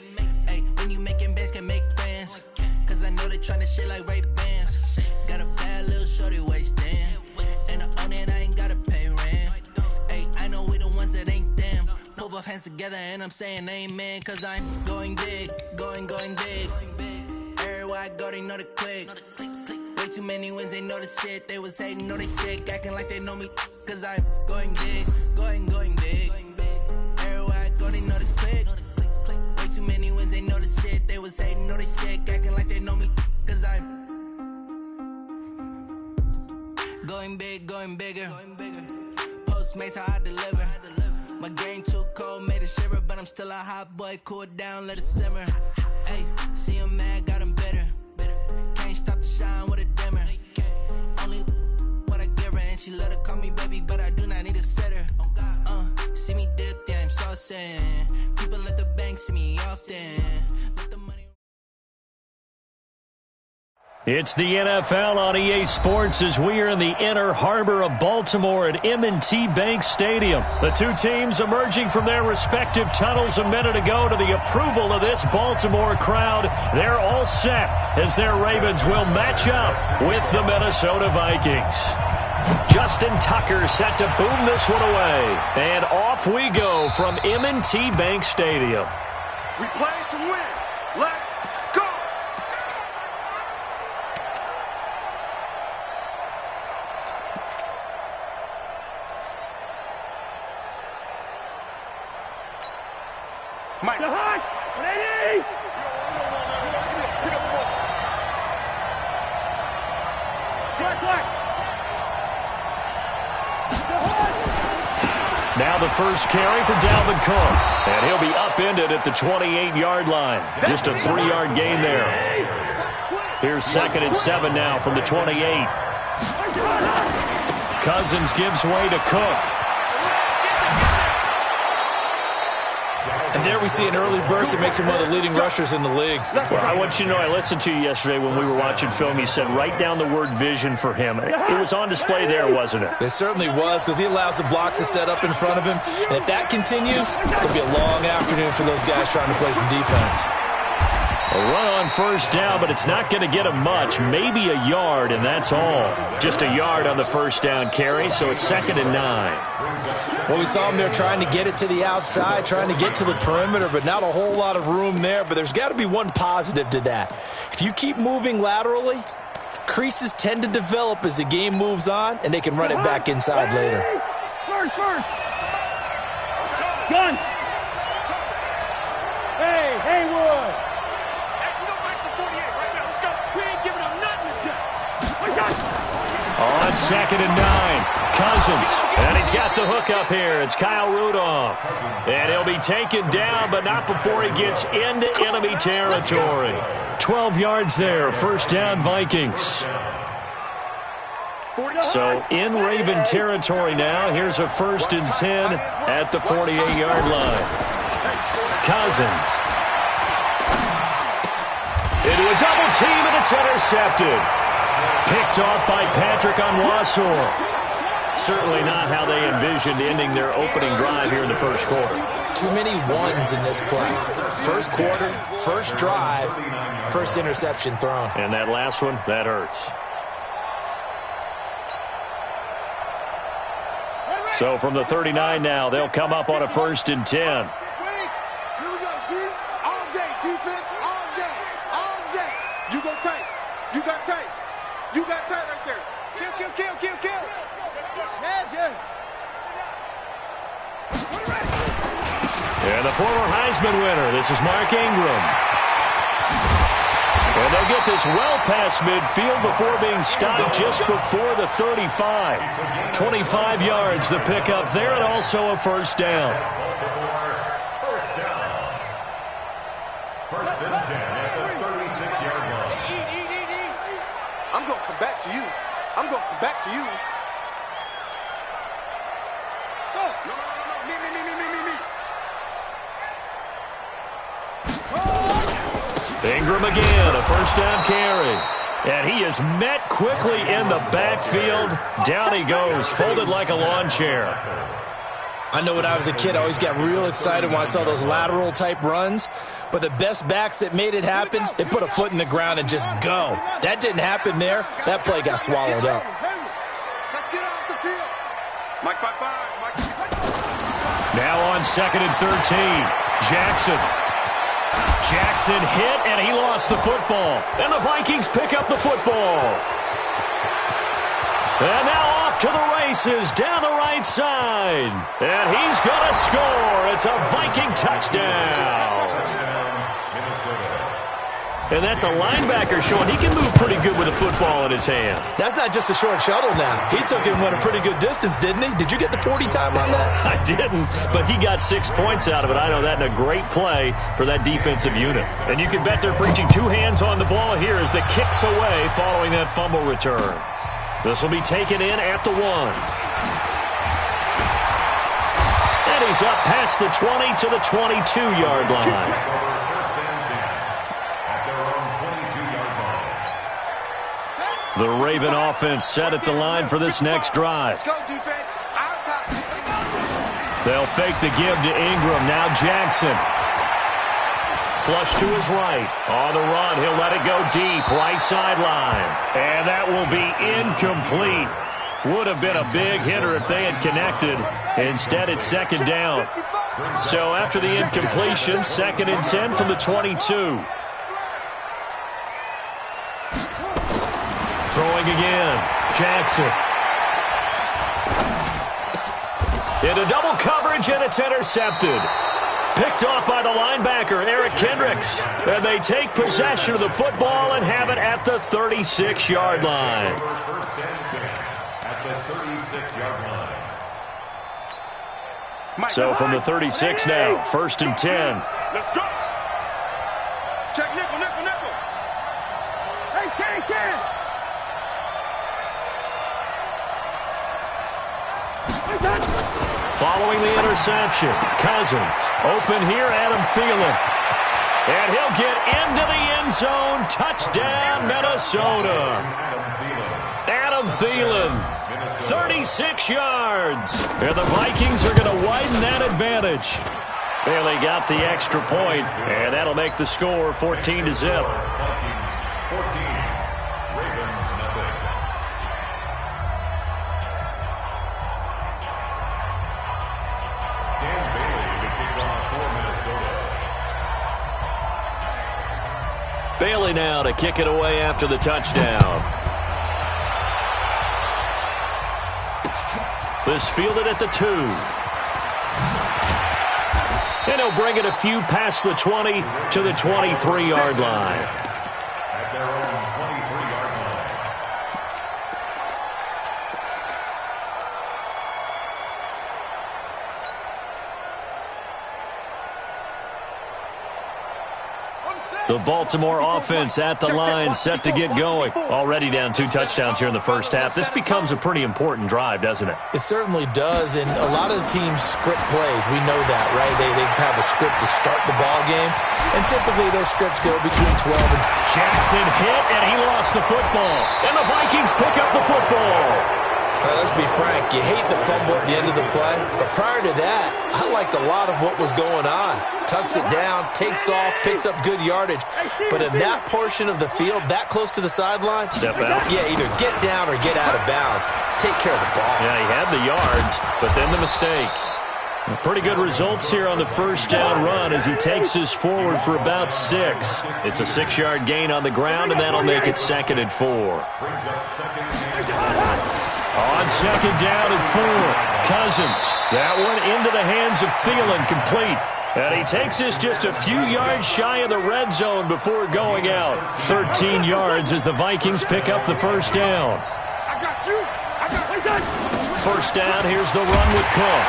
Ay, when you making bands can make friends. Cause I know they tryna shit like Ray-Bans. Got a bad little shorty wasting. And I own it, I ain't gotta pay rent. Ay, I know we the ones that ain't them. Put both hands together and I'm saying amen. Cause I'm going big, going big. Everywhere I go, they know the click. Way too many wins, they know the shit. They was hating, know they sick, acting like they know me. Cause I'm going big, going big. Everywhere I go, they know the click. Way too many wins, they know the shit. They was hating, know they sick, acting like they know me. Cause I'm going big, going bigger. Postmates how I deliver. My game too cold, made a shiver, but I'm still a hot boy. Cool it down, let it simmer. Hey, see him mad, got him bitter. Can't stop the shine with a dimmer. Only what I give her, and she let her call me baby, but I do not need a sitter. See me dip, yeah, I'm saucing. People at the bank see me often. Let the money. It's the NFL on EA Sports as we are in the inner harbor of Baltimore at M&T Bank Stadium. The two teams emerging from their respective tunnels a minute ago to the approval of this Baltimore crowd. They're all set as their Ravens will match up with the Minnesota Vikings. Justin Tucker set to boom this one away. And off we go from M&T Bank Stadium. We play to win. Let's go! Mike. The hot. Ready. Now the first carry for Dalvin Cook. And he'll be upended at the 28-yard line. Just a 3-yard gain there. Here's 2nd and 7 now from the 28. Cousins gives way to Cook. And there we see an early burst that makes him one of the leading rushers in the league. Well, I want you to know, I listened to you yesterday when we were watching film. You said write down the word vision for him. It was on display there, wasn't it? It certainly was, because he allows the blocks to set up in front of him. And if that continues, it'll be a long afternoon for those guys trying to play some defense. A run on first down, but it's not going to get him much. Maybe a yard, and that's all. Just a yard on the first down carry, so it's 2nd and 9. Well, we saw him there trying to get it to the outside, trying to get to the perimeter, but not a whole lot of room there. But there's got to be one positive to that. If you keep moving laterally, creases tend to develop as the game moves on, and they can run it back inside later. First. Gun. Hey, Haywood. On 2nd and 9, Cousins. And he's got the hook up here. It's Kyle Rudolph. And he'll be taken down, but not before he gets into enemy territory. 12 yards there. First down, Vikings. So in Raven territory now. Here's a 1st and 10 at the 48-yard line. Cousins. Into a double team, and it's intercepted. Picked off by Patrick Onwuasor. Certainly not how they envisioned ending their opening drive here in the first quarter. Too many ones in this play. First quarter, first drive, first interception thrown. And that last one, that hurts. So from the 39 now, they'll come up on a 1st and 10. Here we go, D. All day, defense, all day, all day. You go tight. You got tight. You got tight right there. Kill. Yeah. And the former Heisman winner, this is Mark Ingram. And they'll get this well past midfield before being stopped just before the 35. 25 yards, the pickup there, and also a first down. First down. 1st and 10 at the 36-yard line. Eat. I'm going to come back to you. Me. Ingram again, a first down carry. And he is met quickly in the backfield. Down he goes, folded like a lawn chair. I know when I was a kid, I always got real excited when I saw those lateral-type runs. But the best backs that made it happen, they put a foot in the ground and just go. That didn't happen there. That play got swallowed up. Let's get off the field. Mike by 5. Now on 2nd and 13, Jackson hit, and he lost the football. And the Vikings pick up the football. And now off to the races down the right side. And he's going to score. It's a Viking touchdown. And that's a linebacker showing he can move pretty good with a football in his hand. That's not just a short shuttle now. He took him a pretty good distance, didn't he? Did you get the 40 time on that? I didn't, but he got 6 points out of it. I know that, and a great play for that defensive unit. And you can bet they're preaching 2 hands on the ball here as the kick's away following that fumble return. This will be taken in at the 1. And he's up past the 20 to the 22-yard line. The Raven offense set at the line for this next drive. Let's go, defense. They'll fake the give to Ingram. Now Jackson. Flush to his right. On the run, he'll let it go deep. Right sideline. And that will be incomplete. Would have been a big hitter if they had connected. Instead, it's 2nd down. So after the incompletion, 2nd and 10 from the 22. Throwing again. Jackson. Into double coverage, and it's intercepted. Picked off by the linebacker, Eric Kendricks. And they take possession of the football and have it at the 36-yard line. First and 10 at the 36-yard line. So from the 36 now, 1st and 10. Let's go. Check nickel, nickel, nickel. Hey, Ken. Following the interception, Cousins. Open here, Adam Thielen. And he'll get into the end zone. Touchdown, Minnesota. Adam Thielen, 36 yards. And the Vikings are going to widen that advantage. Bailey got the extra point, and that'll make the score 14-0. 14, Ravens nothing. Dan Bailey to kick off for Minnesota. Bailey now to kick it away after the touchdown. This fielded at the 2. And he'll bring it a few past the 20 to the 23-yard line. At their own 23-yard line. The Baltimore offense at the line, set to get going. Already down 2 touchdowns here in the first half. This becomes a pretty important drive, doesn't it? It certainly does, and a lot of the teams script plays. We know that, right? They have a script to start the ball game, and typically those scripts go between 12 and... Jackson hit, and he lost the football. And the Vikings pick up the football. Let's be frank, you hate the fumble at the end of the play, but prior to that, I liked a lot of what was going on. Tucks it down, takes off, picks up good yardage, but in that portion of the field, that close to the sideline, step out. Yeah, either get down or get out of bounds. Take care of the ball. Yeah, he had the yards, but then the mistake. Pretty good results here on the first down run as he takes this forward for about 6. It's a 6-yard gain on the ground, and that'll make it 2nd and 4. Brings up 2nd and 4. On 2nd down and 4, Cousins. That one into the hands of Thielen, complete. And he takes this just a few yards shy of the red zone before going out. 13 yards as the Vikings pick up the first down. I got you. First down, here's the run with Cook.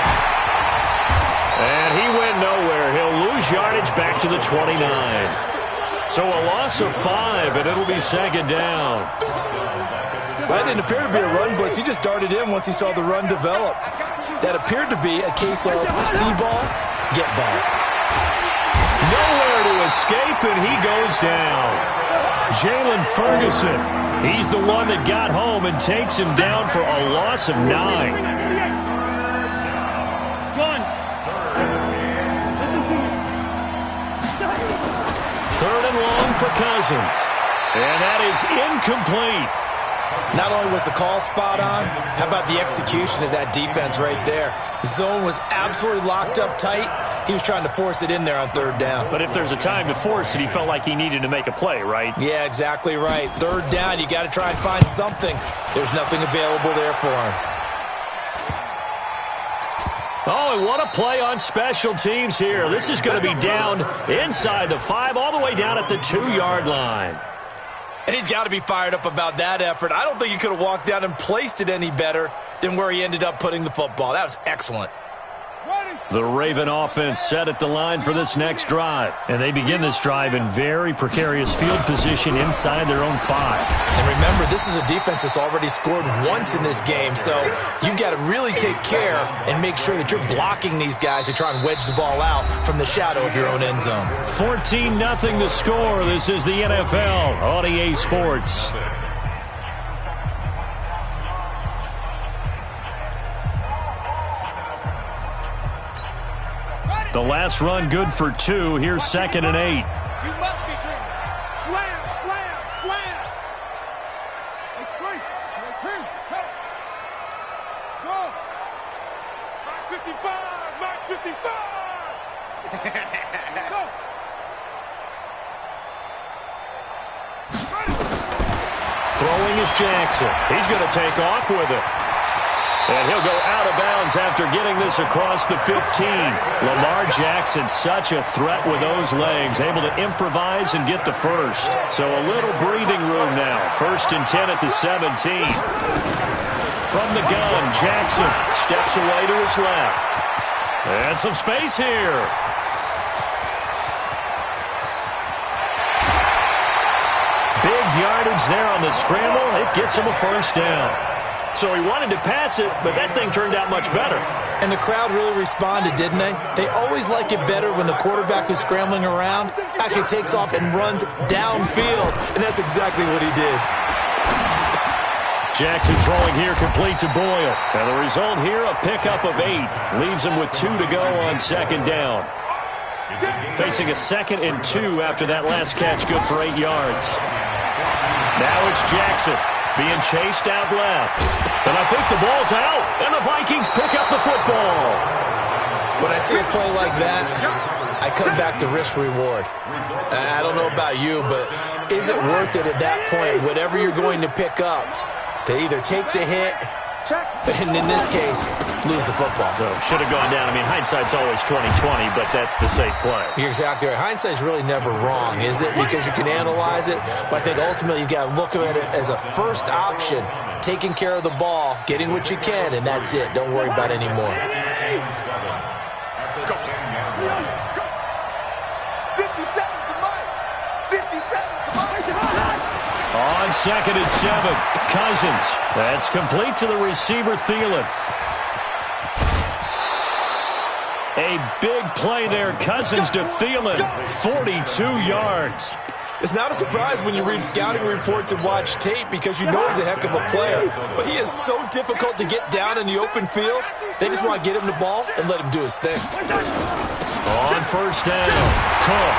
And he went nowhere. He'll lose yardage back to the 29. So a loss of 5, and it'll be 2nd down. Well, that didn't appear to be a run blitz. He just darted in once he saw the run develop. That appeared to be a case of see ball, get ball. Nowhere to escape, and he goes down. Jalen Ferguson, he's the one that got home and takes him down for a loss of 9. Third and long for Cousins. And that is incomplete. Not only was the call spot on, how about the execution of that defense right there? The zone was absolutely locked up tight. He was trying to force it in there on 3rd down. But if there's a time to force it, he felt like he needed to make a play, right? Yeah, exactly right. 3rd down, you got to try and find something. There's nothing available there for him. Oh, and what a play on special teams here. This is going to be down inside the 5, all the way down at the 2-yard line. And he's got to be fired up about that effort. I don't think he could have walked down and placed it any better than where he ended up putting the football. That was excellent. The Raven offense set at the line for this next drive. And they begin this drive in very precarious field position inside their own 5. And remember, this is a defense that's already scored once in this game, so you've got to really take care and make sure that you're blocking these guys to try and wedge the ball out from the shadow of your own end zone. 14-0 the score. This is the NFL on EA Sports. The last run good for 2. Here's 2nd and 8. You must be dreaming. Slam, slam, slam. It's free. It's free. Go. Mark 55. Mark 55. Go. Throwing is Jackson. He's going to take off with it. And he'll go out of bounds after getting this across the 15. Lamar Jackson, such a threat with those legs, able to improvise and get the first. So a little breathing room now. 1st and 10 at the 17. From the gun, Jackson steps away to his left. And some space here. Big yardage there on the scramble. It gets him a first down. So he wanted to pass it, but that thing turned out much better. And the crowd really responded, didn't they? They always like it better when the quarterback who's scrambling around actually takes off and runs downfield. And that's exactly what he did. Jackson throwing here complete to Boyle. And the result here, a pickup of 8. Leaves him with 2 to go on 2nd down. Facing a 2nd and 2 after that last catch, good for 8 yards. Now it's Jackson being chased out left. And I think the ball's out, and the Vikings pick up the football. When I see a play like that, I come back to risk reward. I don't know about you, but is it worth it at that point, whatever you're going to pick up, to either take the hit, and in this case, lose the football? So should have gone down. I mean, hindsight's always 20/20, but that's the safe play. You're exactly right. Hindsight's really never wrong, is it? Because you can analyze it, but I think ultimately you got to look at it as a first option, taking care of the ball, getting what you can, and that's it. Don't worry about any more. 57 On 2nd and 7, Cousins. That's complete to the receiver, Thielen. A big play there, Cousins to Thielen, 42 yards. It's not a surprise when you read scouting reports and watch tape because you know he's a heck of a player. But he is so difficult to get down in the open field. They just want to get him the ball and let him do his thing. On 1st down, Cook.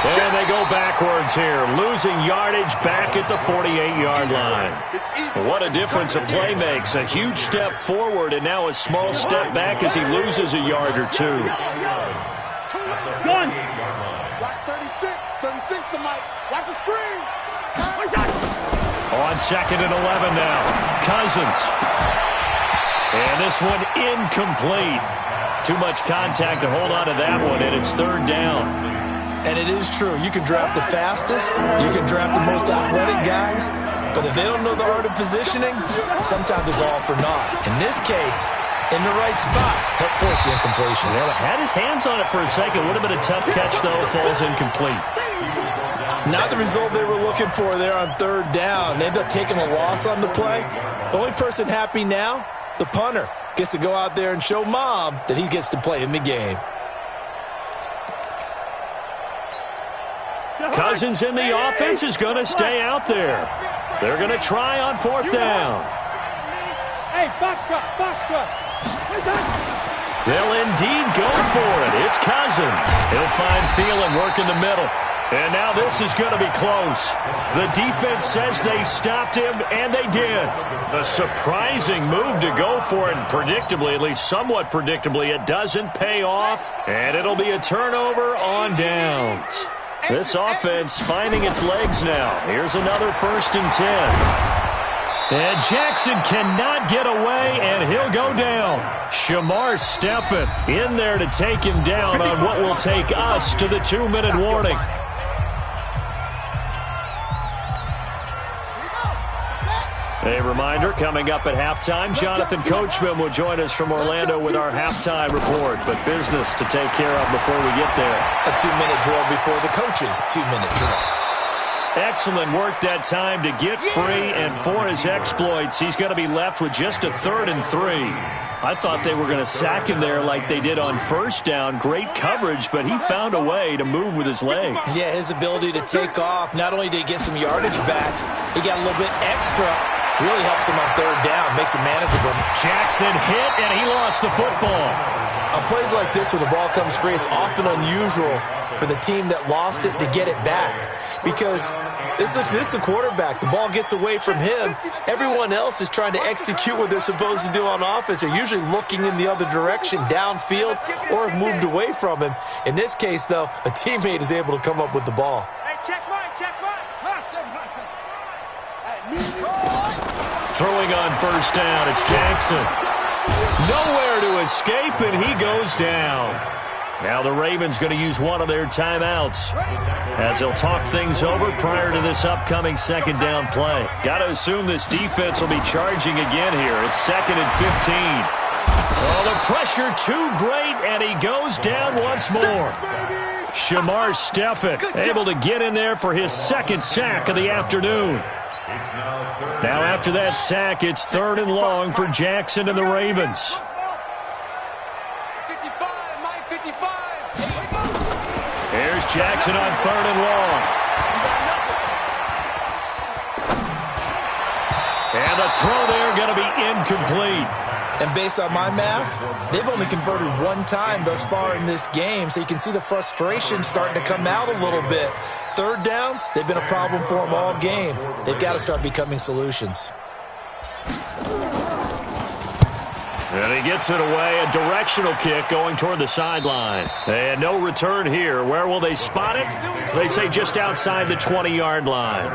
And they go backwards here, losing yardage back at the 48-yard line. What a difference a play makes. A huge step forward and now a small step back as he loses a yard or 2. Watch 36 to Mike. Watch the screen. On 2nd and 11 now, Cousins. And this one incomplete. Too much contact to hold on to that one, and it's 3rd down. And it is true. You can draft the fastest. You can draft the most athletic guys. But if they don't know the art of positioning, sometimes it's all for naught. In this case, in the right spot, help force the incompletion. Well, had his hands on it for a second. Would have been a tough catch, though. Falls incomplete. Not the result they were looking for there on 3rd down. They end up taking a loss on the play. The only person happy now, the punter, gets to go out there and show Mom that he gets to play in the game. Cousins in the offense is going to stay out there. They're going to try on 4th down. Hey, box truck. They'll indeed go for it. It's Cousins. He'll find Thielen working the middle. And now this is going to be close. The defense says they stopped him, and they did. A surprising move to go for it, and predictably, at least somewhat predictably, it doesn't pay off, and it'll be a turnover on downs. This offense finding its legs now. Here's another 1st and 10. And Jackson cannot get away, and he'll go down. Shamar Stephen in there to take him down on what will take us to the 2-minute warning. A reminder, coming up at halftime, Jonathan Coachman will join us from Orlando with our halftime report. But business to take care of before we get there. A 2-minute drill before the coach's 2-minute drill. Excellent work that time to get free, and for his exploits, he's going to be left with just a 3rd and 3. I thought they were going to sack him there like they did on 1st down. Great coverage, but he found a way to move with his legs. Yeah, his ability to take off, not only did he get some yardage back, he got a little bit extra. Really helps him on 3rd down, makes it manageable. Jackson hit, and he lost the football. On plays like this, when the ball comes free, it's often unusual for the team that lost it to get it back. Because this is the quarterback. The ball gets away from him. Everyone else is trying to execute what they're supposed to do on offense. They're usually looking in the other direction, downfield, or have moved away from him. In this case, though, a teammate is able to come up with the ball. Hey, check one. Throwing on 1st down, it's Jackson. Nowhere to escape, and he goes down. Now the Ravens going to use one of their timeouts as they'll talk things over prior to this upcoming second down play. Got to assume this defense will be charging again here. It's 2nd and 15. Oh, the pressure too great, and he goes down once more. Shamar Stephen able to get in there for his 2nd sack of the afternoon. Now after that sack, it's 3rd and long for Jackson and the Ravens. 55, Mike 55. Here's Jackson on 3rd and long. And the throw there going to be incomplete. And based on my math, they've only converted one time thus far in this game, so you can see the frustration starting to come out a little bit. 3rd downs, they've been a problem for them all game. They've got to start becoming solutions. And he gets it away, a directional kick going toward the sideline. And no return here. Where will they spot it? They say just outside the 20-yard line.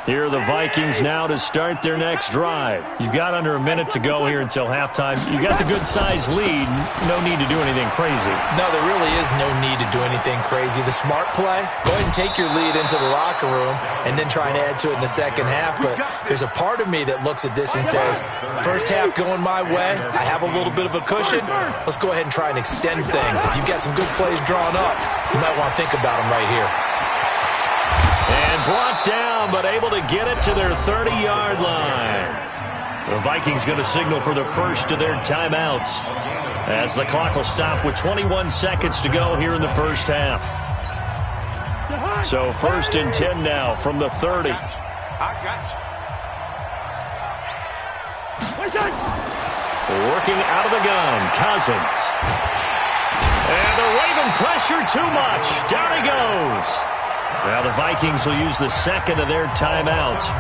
Here are the Vikings now to start their next drive. You've got under a minute to go here until halftime. You got the good-sized lead. No need to do anything crazy. No, there really is no need to do anything crazy. The smart play, go ahead and take your lead into the locker room and then try and add to it in the second half. But there's a part of me that looks at this and says, first half going my way, I have a little bit of a cushion. Let's go ahead and try and extend things. If you've got some good plays drawn up, you might want to think about them right here. And brought down, but able to get it to their 30-yard line. The Vikings going to signal for the first of their timeouts as the clock will stop with 21 seconds to go here in the first half. So 1st and 10 now from the 30. I got you. Working out of the gun, Cousins. And the Raven pressure too much. Down he goes. Now the Vikings will use the 2nd of their timeouts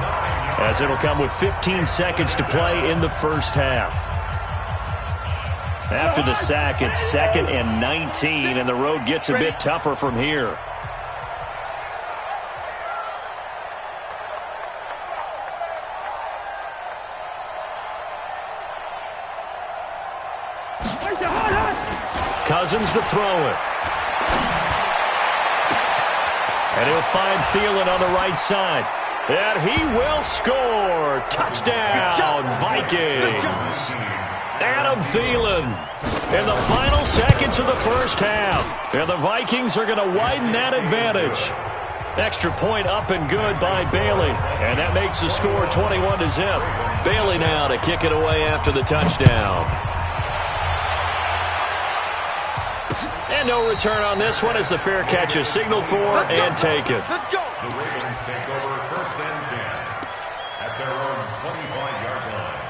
as it'll come with 15 seconds to play in the first half. After the sack, it's 2nd and 19, and the road gets a bit tougher from here. Cousins to throw it. And he'll find Thielen on the right side. And he will score. Touchdown, Vikings. Adam Thielen in the final seconds of the first half. And the Vikings are going to widen that advantage. Extra point up and good by Bailey. And that makes the score 21-0. Bailey now to kick it away after the touchdown. And no return on this one as the fair catch is signaled for and taken. Let's go. The Ravens take over 1st and 10 at their own 25-yard line.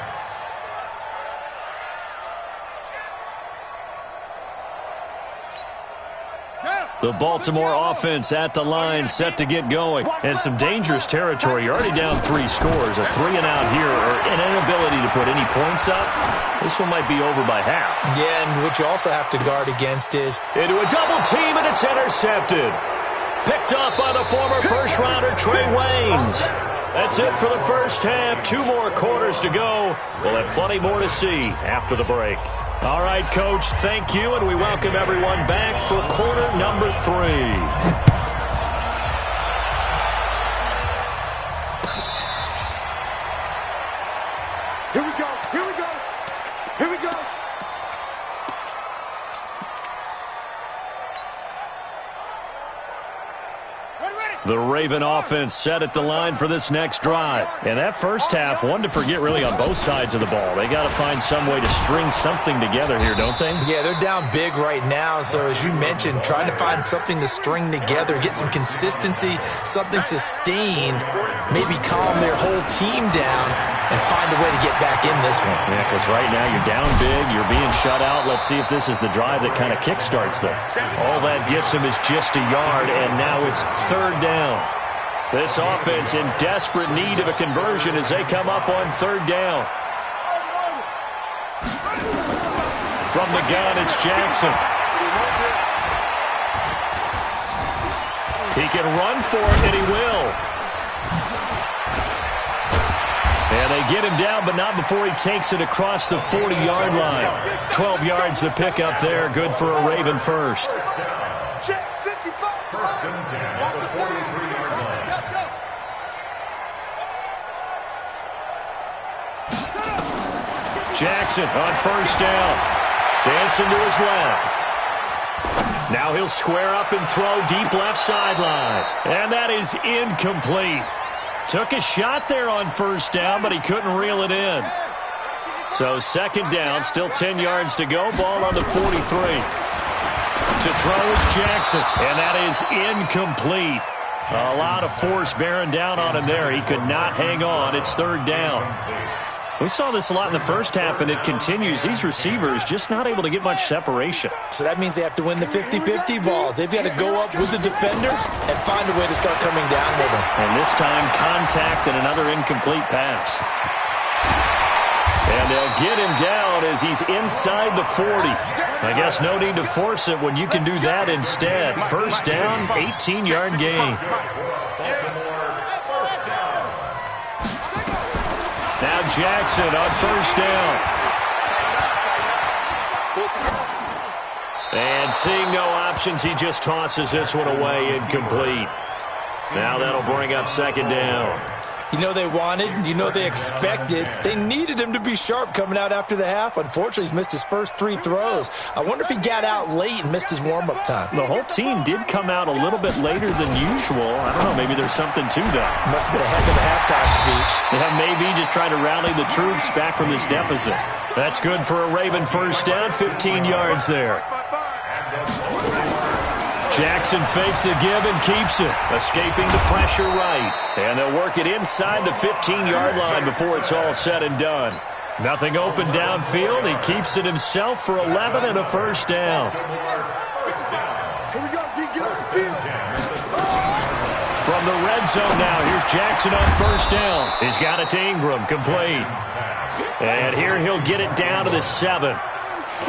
The Baltimore offense at the line set to get going. And some dangerous territory. You're already down 3 scores. A 3 and out here or an inability to put any points up. This one might be over by half. Yeah, and what you also have to guard against is into a double team, and it's intercepted. Picked up by the former first-rounder Trey Waynes. That's it for the first half. 2 more quarters to go. We'll have plenty more to see after the break. All right, Coach, thank you, and we welcome everyone back for quarter number 3. The Raven offense set at the line for this next drive. And that first half, one to forget really on both sides of the ball. They got to find some way to string something together here, don't they? Yeah, they're down big right now. So as you mentioned, trying to find something to string together, get some consistency, something sustained, maybe calm their whole team down and find a way to get back in this one. Yeah, because right now you're down big, you're being shut out. Let's see if this is the drive that kind of kickstarts them. All that gets them is just a yard, and now it's 3rd down. This offense in desperate need of a conversion as they come up on 3rd down. From the gun, it's Jackson. He can run for it, and he will. And they get him down, but not before he takes it across the 40-yard line. 12 yards to pick up there. Good for a Raven first. Check 55. First and 10 at the 43-yard line. Jackson on first down. Dancing to his left. Now he'll square up and throw deep left sideline. And that is incomplete. Took a shot there on first down, but he couldn't reel it in. So second down, still 10 yards to go. Ball on the 43. To throw is Jackson, and that is incomplete. A lot of force bearing down on him there. He could not hang on. It's third down. We saw this a lot in the first half, and it continues. These receivers just not able to get much separation. So that means they have to win the 50-50 balls. They've got to go up with the defender and find a way to start coming down with them. And this time, contact and another incomplete pass. And they'll get him down as he's inside the 40. I guess no need to force it when you can do that instead. First down, 18-yard gain. Now Jackson on first down. And seeing no options, he just tosses this one away, incomplete. Now that'll bring up second down. You know they wanted, you know they expected. They needed him to be sharp coming out after the half. Unfortunately, he's missed his first 3 throws. I wonder if he got out late and missed his warm-up time. The whole team did come out a little bit later than usual. I don't know, maybe there's something to that. Must have been a heck of a halftime speech. Yeah, maybe just trying to rally the troops back from this deficit. That's good for a Raven first down, 15 yards there. Jackson fakes the give and keeps it, escaping the pressure right. And they'll work it inside the 15-yard line before it's all said and done. Nothing open downfield. He keeps it himself for 11 and a first down. Here we go, D. Get off the field. From the red zone now, here's Jackson on first down. He's got it to Ingram, complete. And here he'll get it down to the 7.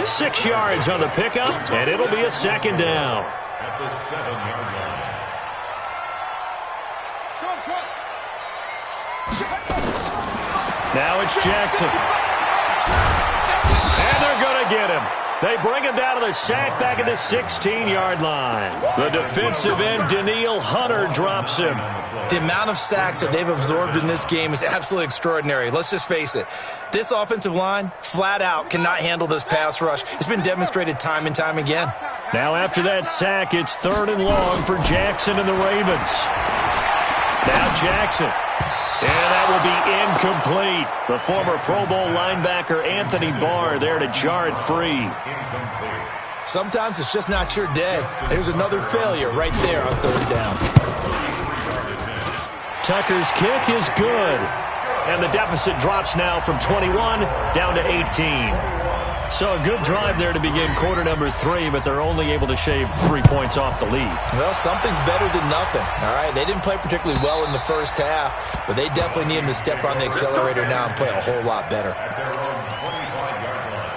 6 yards on the pickup, and it'll be a second down. At the 7-yard line. Now it's Jackson. And they're going to get him. They bring him down to the sack back at the 16-yard line. The defensive end, Daniil Hunter, drops him. The amount of sacks that they've absorbed in this game is absolutely extraordinary. Let's just face it. This offensive line, flat out, cannot handle this pass rush. It's been demonstrated time and time again. Now after that sack, it's third and long for Jackson and the Ravens. Now Jackson. And that will be incomplete. The former Pro Bowl linebacker Anthony Barr there to jar it free. Sometimes it's just not your day. There's another failure right there on third down. Tucker's kick is good. And the deficit drops now from 21 down to 18. So a good drive there to begin quarter number 3, but they're only able to shave 3 points off the lead. Well, something's better than nothing, all right? They didn't play particularly well in the first half, but they definitely need him to step on the accelerator now and play a whole lot better. At their own 25-yard line.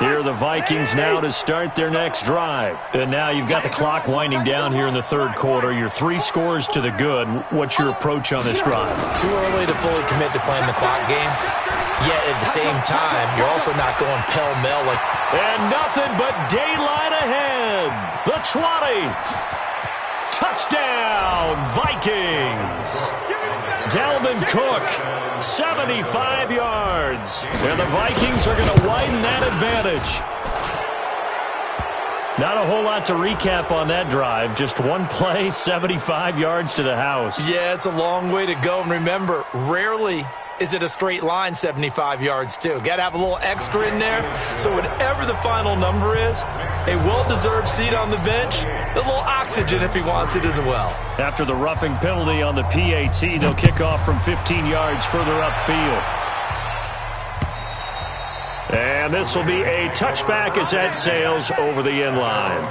Here are the Vikings now to start their next drive. And now you've got the clock winding down here in the third quarter. You're 3 scores to the good. What's your approach on this drive? Too early to fully commit to playing the clock game. Yet at the same time, you're also not going pell-mell like... And nothing but daylight ahead. The 20. Touchdown, Vikings. Dalvin Cook, 75 yards. And the Vikings are going to widen that advantage. Not a whole lot to recap on that drive. Just one play, 75 yards to the house. Yeah, it's a long way to go. And remember, rarely is it a straight line 75 yards, too. Got to have a little extra in there. So whatever the final number is, a well-deserved seat on the bench, a little oxygen if he wants it as well. After the roughing penalty on the PAT, they'll kick off from 15 yards further upfield. And this will be a touchback as that sails over the end line.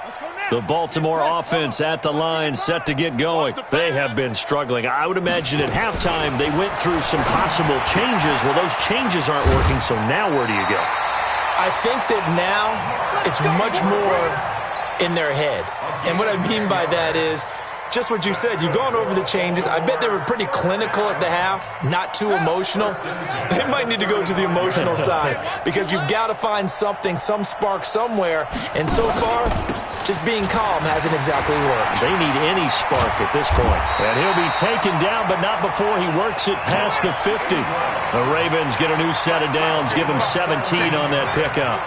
Let's go now. The Baltimore offense at the line, set to get going. They have been struggling. I would imagine at halftime they went through some possible changes. Well, those changes aren't working, so now where do you go? I think that now it's much more in their head. And what I mean by that is just what you said. You've gone over the changes. I bet they were pretty clinical at the half, not too emotional. They might need to go to the emotional side because you've got to find something, some spark somewhere. And so far, just being calm hasn't exactly worked. They need any spark at this point. And he'll be taken down, but not before he works it past the 50. The Ravens get a new set of downs, give him 17 on that pickup.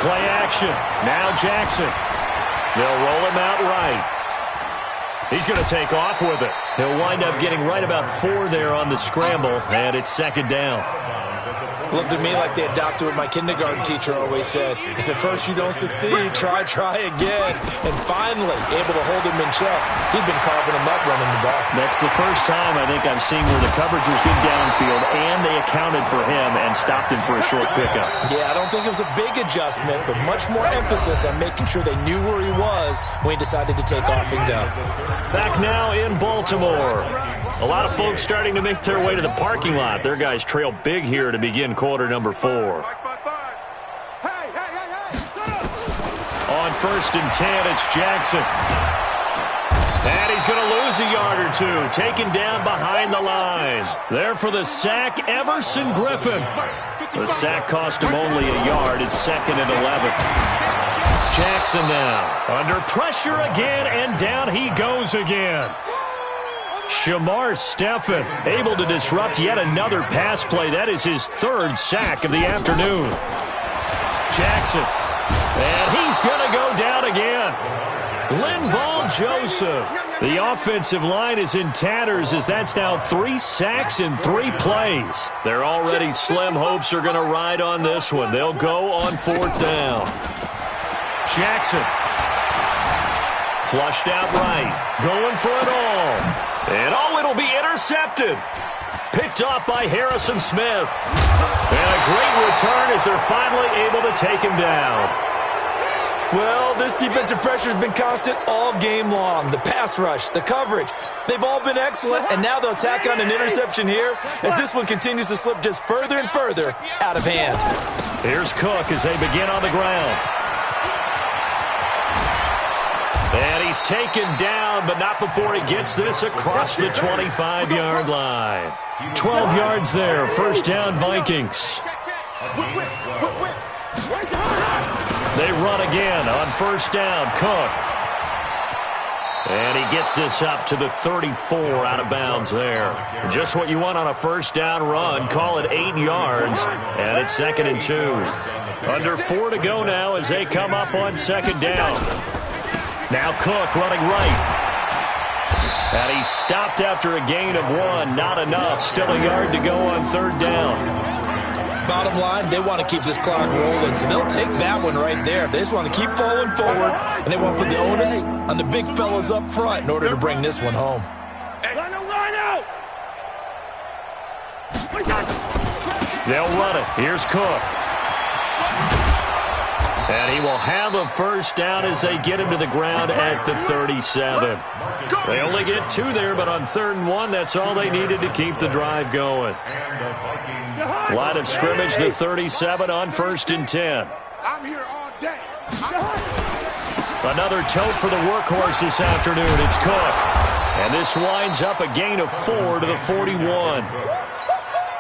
Play action. Now Jackson. They'll roll him out right. He's going to take off with it. He'll wind up getting right about 4 there on the scramble, and it's second down. Looked at me like they adopted what my kindergarten teacher always said. If at first you don't succeed, try again. And finally, able to hold him in check. He'd been carving him up running the ball. That's the first time I think I've seen where the coverage was good downfield, and they accounted for him and stopped him for a short pickup. Yeah, I don't think it was a big adjustment, but much more emphasis on making sure they knew where he was when he decided to take off and go. Back now in Baltimore. A lot of folks starting to make their way to the parking lot. Their guys trail big here to begin quarter number 4. On 1st and 10, it's Jackson. And he's going to lose a yard or two. Taken down behind the line. There for the sack, Everson Griffin. The sack cost him only a yard. It's 2nd and 11. Jackson now under pressure again, and down he goes again. Shamar Stephen able to disrupt yet another pass play. That is his 3rd sack of the afternoon. Jackson, and he's going to go down again. Linval Joseph. The offensive line is in tatters as that's now 3 sacks in 3 plays. Their already slim hopes are going to ride on this one. They'll go on 4th down. Jackson. Flushed out right. Going for it all. And it'll be intercepted. Picked off by Harrison Smith. And a great return as they're finally able to take him down. Well, this defensive pressure has been constant all game long. The pass rush, the coverage, they've all been excellent, and now they'll tack on an interception here as this one continues to slip just further and further out of hand. Here's Cook as they begin on the ground. And he's taken down, but not before he gets this across the 25-yard line. 12 yards there, 1st down Vikings. They run again on 1st down, Cook. And he gets this up to the 34 out of bounds there. Just what you want on a 1st down run. Call it 8 yards, and it's 2nd and 2. Under 4 to go now as they come up on 2nd down. Now Cook running right. And he's stopped after a gain of 1. Not enough. Still a yard to go on 3rd down. Bottom line, they want to keep this clock rolling, so they'll take that one right there. They just want to keep falling forward, and they want to put the onus on the big fellas up front in order to bring this one home. They'll run it. Here's Cook. And he will have a 1st down as they get him to the ground at the 37. They only get 2 there, but on 3rd and 1, that's all they needed to keep the drive going. Line of scrimmage, the 37 on 1st and 10. I'm here all day. Another tote for the workhorse this afternoon. It's Cook. And this winds up a gain of 4 to the 41.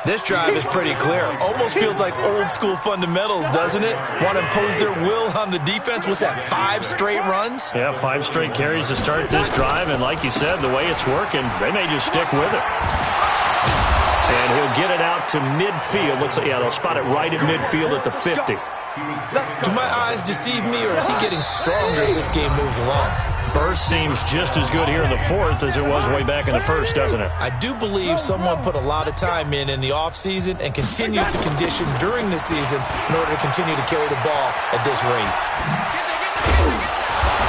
This drive is pretty clear. Almost feels like old school fundamentals, doesn't it? Want to impose their will on the defense. What's that, 5 straight runs? Yeah, 5 straight carries to start this drive. And like you said, the way it's working, they may just stick with it. And he'll get it out to midfield. Looks like, yeah, they'll spot it right at midfield at the 50. Do my eyes deceive me, or is he getting stronger as this game moves along? Burst seems just as good here in the 4th as it was way back in the 1st, doesn't it? I do believe someone put a lot of time in the offseason and continues to condition during the season in order to continue to carry the ball at this rate.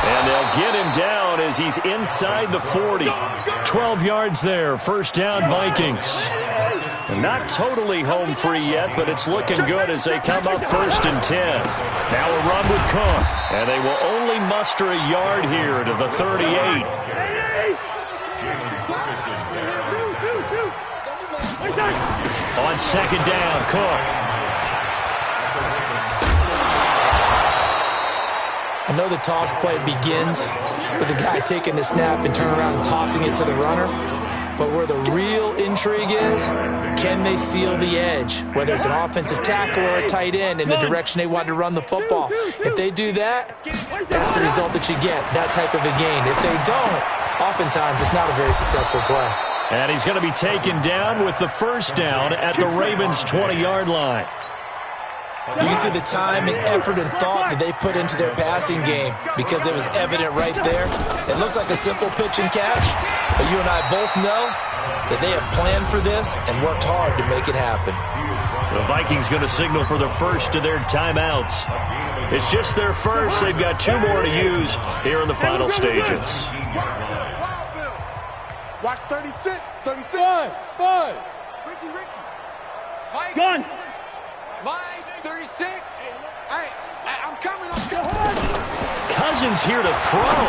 And they'll get him down as he's inside the 40. 12 yards there, 1st down Vikings. Not totally home free yet, but it's looking good as they come up 1st and 10. Now a run with Cook, and they will only muster a yard here to the 38. On 2nd down, Cook. I know the toss play begins with the guy taking the snap and turning around and tossing it to the runner. But where the real intrigue is, can they seal the edge? Whether it's an offensive tackle or a tight end in the direction they want to run the football. If they do that, that's the result that you get, that type of a gain. If they don't, oftentimes it's not a very successful play. And he's going to be taken down with the 1st down at the Ravens' 20-yard line. You can see the time and effort and thought that they put into their passing game because it was evident right there. It looks like a simple pitch and catch, but you and I both know that they have planned for this and worked hard to make it happen. The Vikings going to signal for the first of their timeouts. It's just their first. They've got 2 more to use here in the final stages. Watch 36. 36. Five. Ricky. Gun. Line 36. Hey, I'm coming. Cousins here to throw.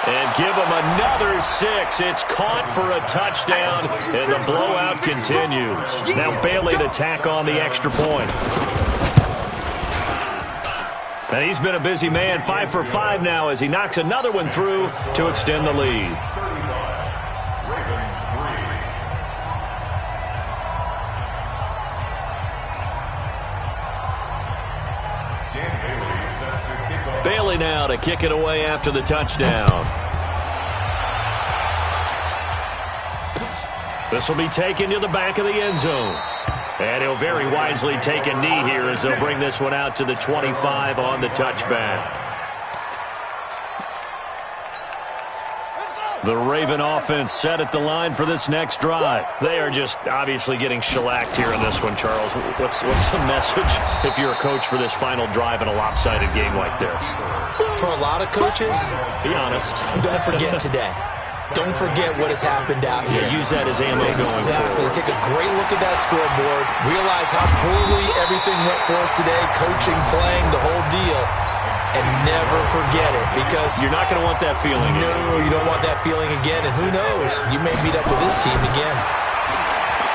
And give him another 6. It's caught for a touchdown, and the blowout continues. Now Bailey to tack on the extra point. And he's been a busy man, 5 for 5 now as he knocks another one through to extend the lead. Bailey now to kick it away after the touchdown. This will be taken to the back of the end zone. And he'll very wisely take a knee here as they'll bring this one out to the 25 on the touchback. The Raven offense set at the line for this next drive. They are just obviously getting shellacked here in this one, Charles. What's the message if you're a coach for this final drive in a lopsided game like this? For a lot of coaches, be honest. Don't forget today. Don't forget what has happened out here. Yeah, use that as ammo going forward. Exactly. Take a great look at that scoreboard. Realize how poorly everything went for us today. Coaching, playing, the whole deal. And never forget it, because you're not going to want that feeling again. No, you don't want that feeling again. And who knows? You may meet up with this team again.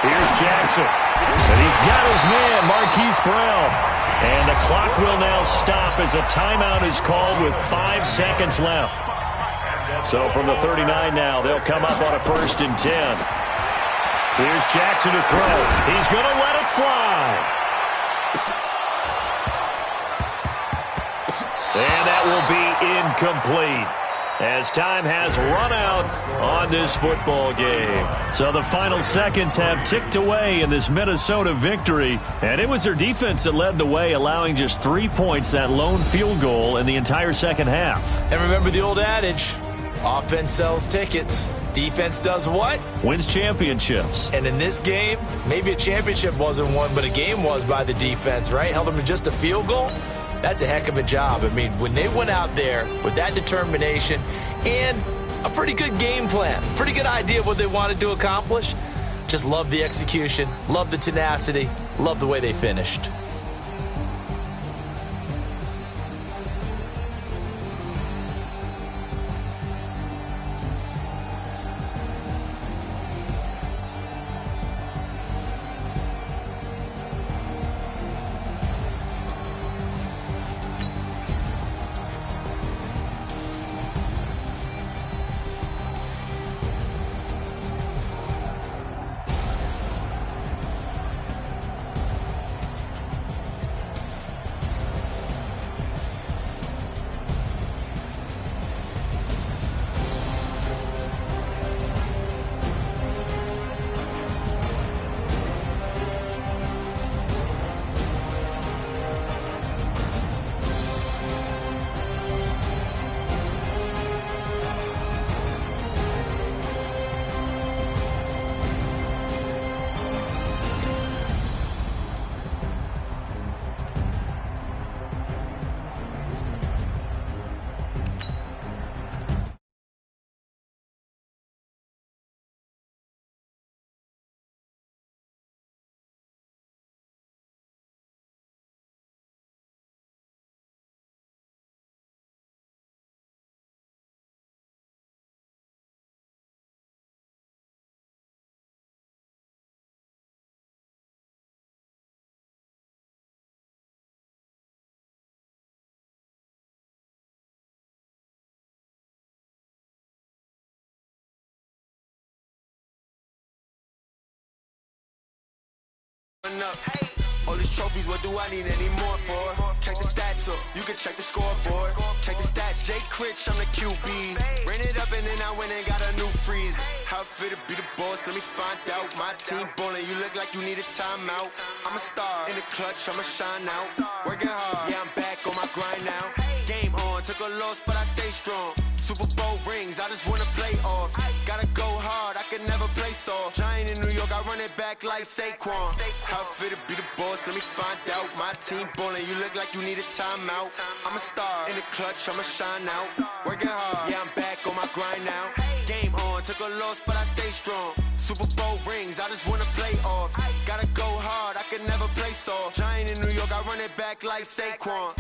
Here's Jackson. And he's got his man, Marquise Brown. And the clock will now stop as a timeout is called with 5 seconds left. So from the 39 now, they'll come up on a 1st and 10. Here's Jackson to throw. He's going to let it fly. And that will be incomplete as time has run out on this football game. So the final seconds have ticked away in this Minnesota victory. And it was their defense that led the way, allowing just 3 points, that lone field goal in the entire second half. And remember the old adage, offense sells tickets. Defense does what? Wins championships. And in this game, maybe a championship wasn't won, but a game was by the defense, right? Held them to just a field goal. That's a heck of a job. I mean, when they went out there with that determination and a pretty good game plan, pretty good idea of what they wanted to accomplish, just love the execution, love the tenacity, love the way they finished. shine up. All these trophies, what do I need any more for? Check the stats up, you can check the scoreboard. Check the stats, Jay Critch, I'm the QB. Ran it up and then I went and got a new freezer. How it feel to be the boss, let me find out. My team ballin', you look like you need a timeout. I'm a star, in the clutch, I'ma shine out. Working hard, yeah, I'm back on my grind now. Game on, took a loss, but I stay strong. Super Bowl rings, I just wanna play off. Gotta go hard, I can never play soft. Giant in New York, I run it back like Saquon. How it feel to be the boss, let me find out. My team ballin', you look like you need a timeout. I'm a star, in the clutch, I'ma shine out. Working hard, yeah, I'm back on my grind now. Game on, took a loss, but I stay strong. Super Bowl rings, I just wanna play off. Gotta go hard, I can never play soft. Giant in New York, I run it back like Saquon.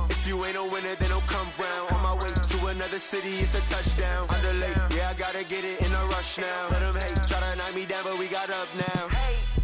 If you ain't a winner, then don't come round. On my way to another city, it's a touchdown. Underlay, yeah, I gotta get it in a rush now. Let them hate, try to knock me down, but we got up now.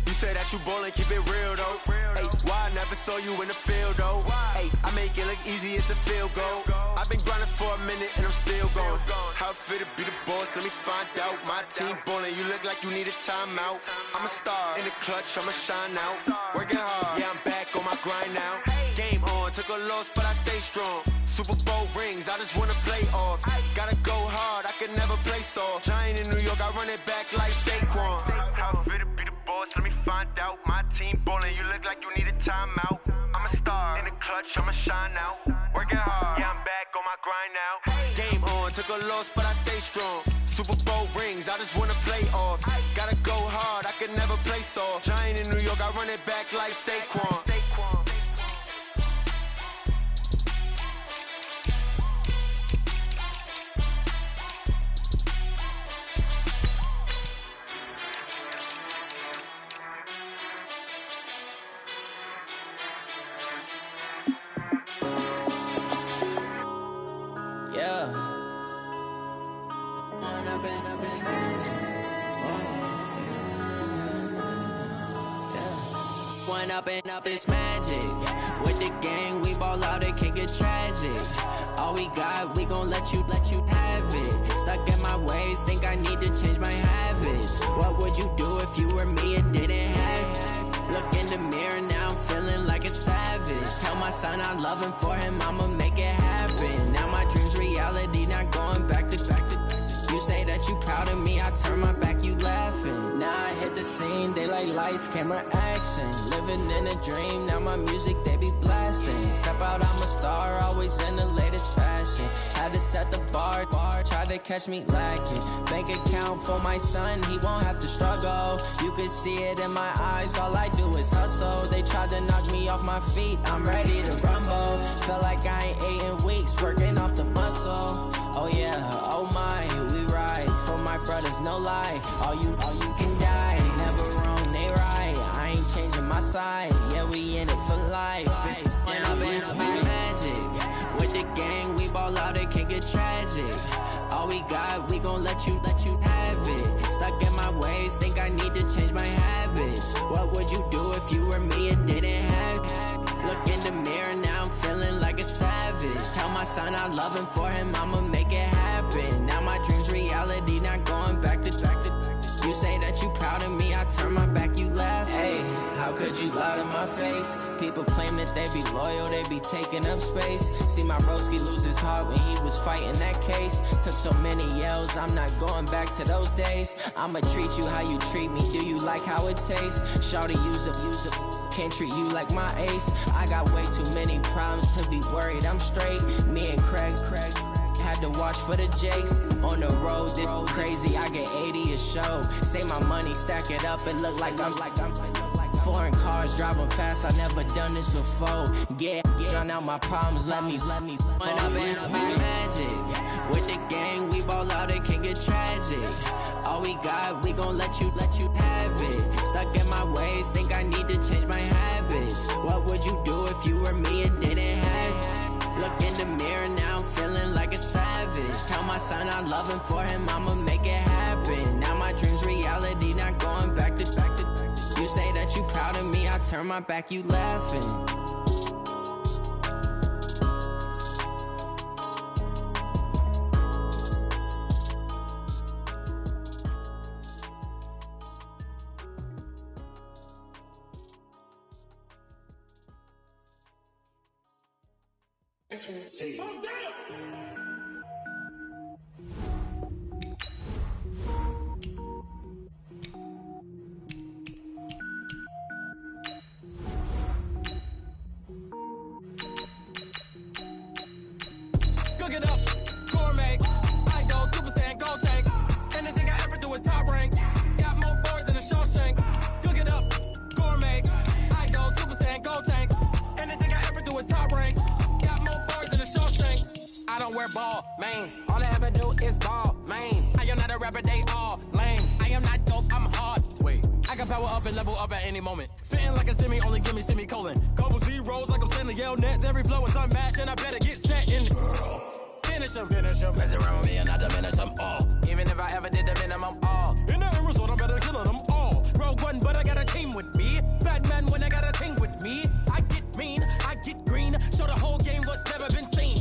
You say that you ballin', keep it real though. Ay, why I never saw you in the field though? Ay, I make it look easy, it's a field goal. I've been grinding for a minute and I'm still going. How it feel to be the boss, let me find out. My team ballin', you look like you need a timeout. I'm a star, in the clutch, I'ma shine out. Working hard, yeah, I'm back on my grind now. Game on, took a loss, but I stay strong. Super Bowl rings, I just wanna play off. Gotta go hard, I can never play soft. Giant in New York, I run it back like Saquon. How it feel to be the boss, let me find out. My team ballin', you look like you need a timeout. I'm a star, in the clutch, I'ma shine out. Working hard, yeah, I'm back on my grind now. Game on, took a loss, but I stay strong. Super Bowl rings, I just wanna play off. Gotta go hard, I can never play soft. Giant in New York, I run it back like Saquon. Up this magic. With the gang, we ball out, it can get tragic. All we got, we gon' let you have it. Stuck in my ways, think I need to change my habits. What would you do if you were me and didn't have it? Look in the mirror, now I'm feeling like a savage. Tell my son I love him, for him I'ma make it happen. Now my dream's reality, not going back to. You say that you proud of me, I turn my back, you laughing. Now I hit the scene, they like lights, camera, action. Living in a dream, now my music, they be blasting. Step out, I'm a star, always in the latest fashion. Had to set the bar, tried to catch me lacking. Bank account for my son, he won't have to struggle. You can see it in my eyes, all I do is hustle. They tried to knock me off my feet, I'm ready to rumble. Feel like I ain't ate in weeks, working off the muscle. Oh yeah, oh my, we ride for my brothers, no lie. All you can die, never wrong, they right. I ain't changing my side, yeah, we in it for life. When up it's magic. With the gang, we ball out, it can get tragic. All we got, we gon' let you have it. Stuck in my ways, think I need to change my habits. What would you do if you were me and didn't have it? Look in the mirror, now I'm feeling like a savage. Tell my son I love him, for him I'ma make it happen. Now my dream's reality, not going back to. You say that you proud of me, I turn my back, you laugh. Hey, how could you lie to my face? People claim that they be loyal, they be taking up space. See my broski lose his heart when he was fighting that case. Took so many yells, I'm not going back to those days. I'ma treat you how you treat me, do you like how it tastes? Shawty, use up. Can't treat you like my ace. I got way too many problems to be worried, I'm straight. Me and Craig had to watch for the Jakes. On the road, this crazy, I get 80 a show. Say my money, stack it up, it look like I'm foreign cars, driving fast, I never done this before. Get drown out my problems, let me When up it's magic. With the gang, we ball out, it can get tragic. All we got, we gon' let you have it. Stuck in my ways, think I need to change my habits. What would you do if you were me and didn't have it? Look in the mirror, now I'm feeling like a savage. Tell my son I love him, for him I'ma make it happen. Now my dream's reality, not going back to. You say that you proud of me, I turn my back, you laughing. seconds. Cook it up, gourmet. I go Super Saiyan, gold tank. Anything I ever do is top rank. Got more boards than a Shawshank. Cook it up, gourmet. I go Super Saiyan, gold tank. Anything I ever do is top rank. Got more boards than a Shawshank. I don't wear ball mains. All I ever do is ball main. I am not a rapper, they all lame. I am not dope, I'm hard. Wait, I can power up and level up at any moment. Spitting like a semi, only give me semicolon. Couple zeros like I'm sending yell nets. Every flow is unmatched and I better get set in. Finish them. Mess around with me and I diminish them all. Even if I ever did the minimum all. In the end result, I'm better killing them all. Rogue One, but I got a team with me. Batman when I got a team with me. I get mean, I get green. Show the whole game what's never been seen.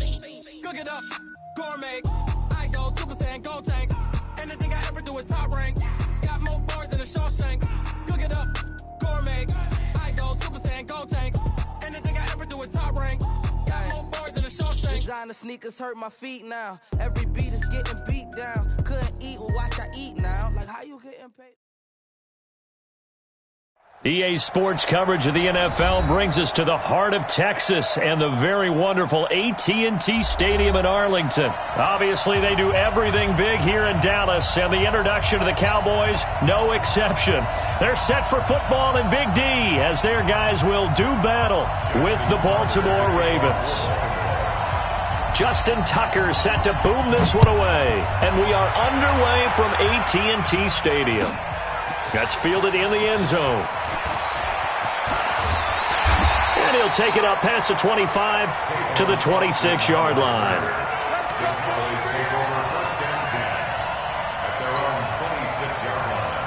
Cook it up, gourmet. I go Super Saiyan, gold tank. Anything I ever do is top rank. Got more bars than a Shawshank. Cook it up, gourmet. I go Super Saiyan, gold tank. Anything I ever do is top rank. Got more bars than a Shawshank. Designer sneakers hurt my feet now. Every beat is getting beat down. Couldn't eat, well watch I eat now. Like how you getting paid? EA Sports coverage of the NFL brings us to the heart of Texas and the very wonderful AT&T Stadium in Arlington. Obviously, they do everything big here in Dallas, and the introduction to the Cowboys, no exception. They're set for football in Big D as their guys will do battle with the Baltimore Ravens. Justin Tucker set to boom this one away, and we are underway from AT&T Stadium. That's fielded in the end zone. And he'll take it up past the 25 to the 26-yard line. Cowboys take over first and 10 at their own 26-yard line.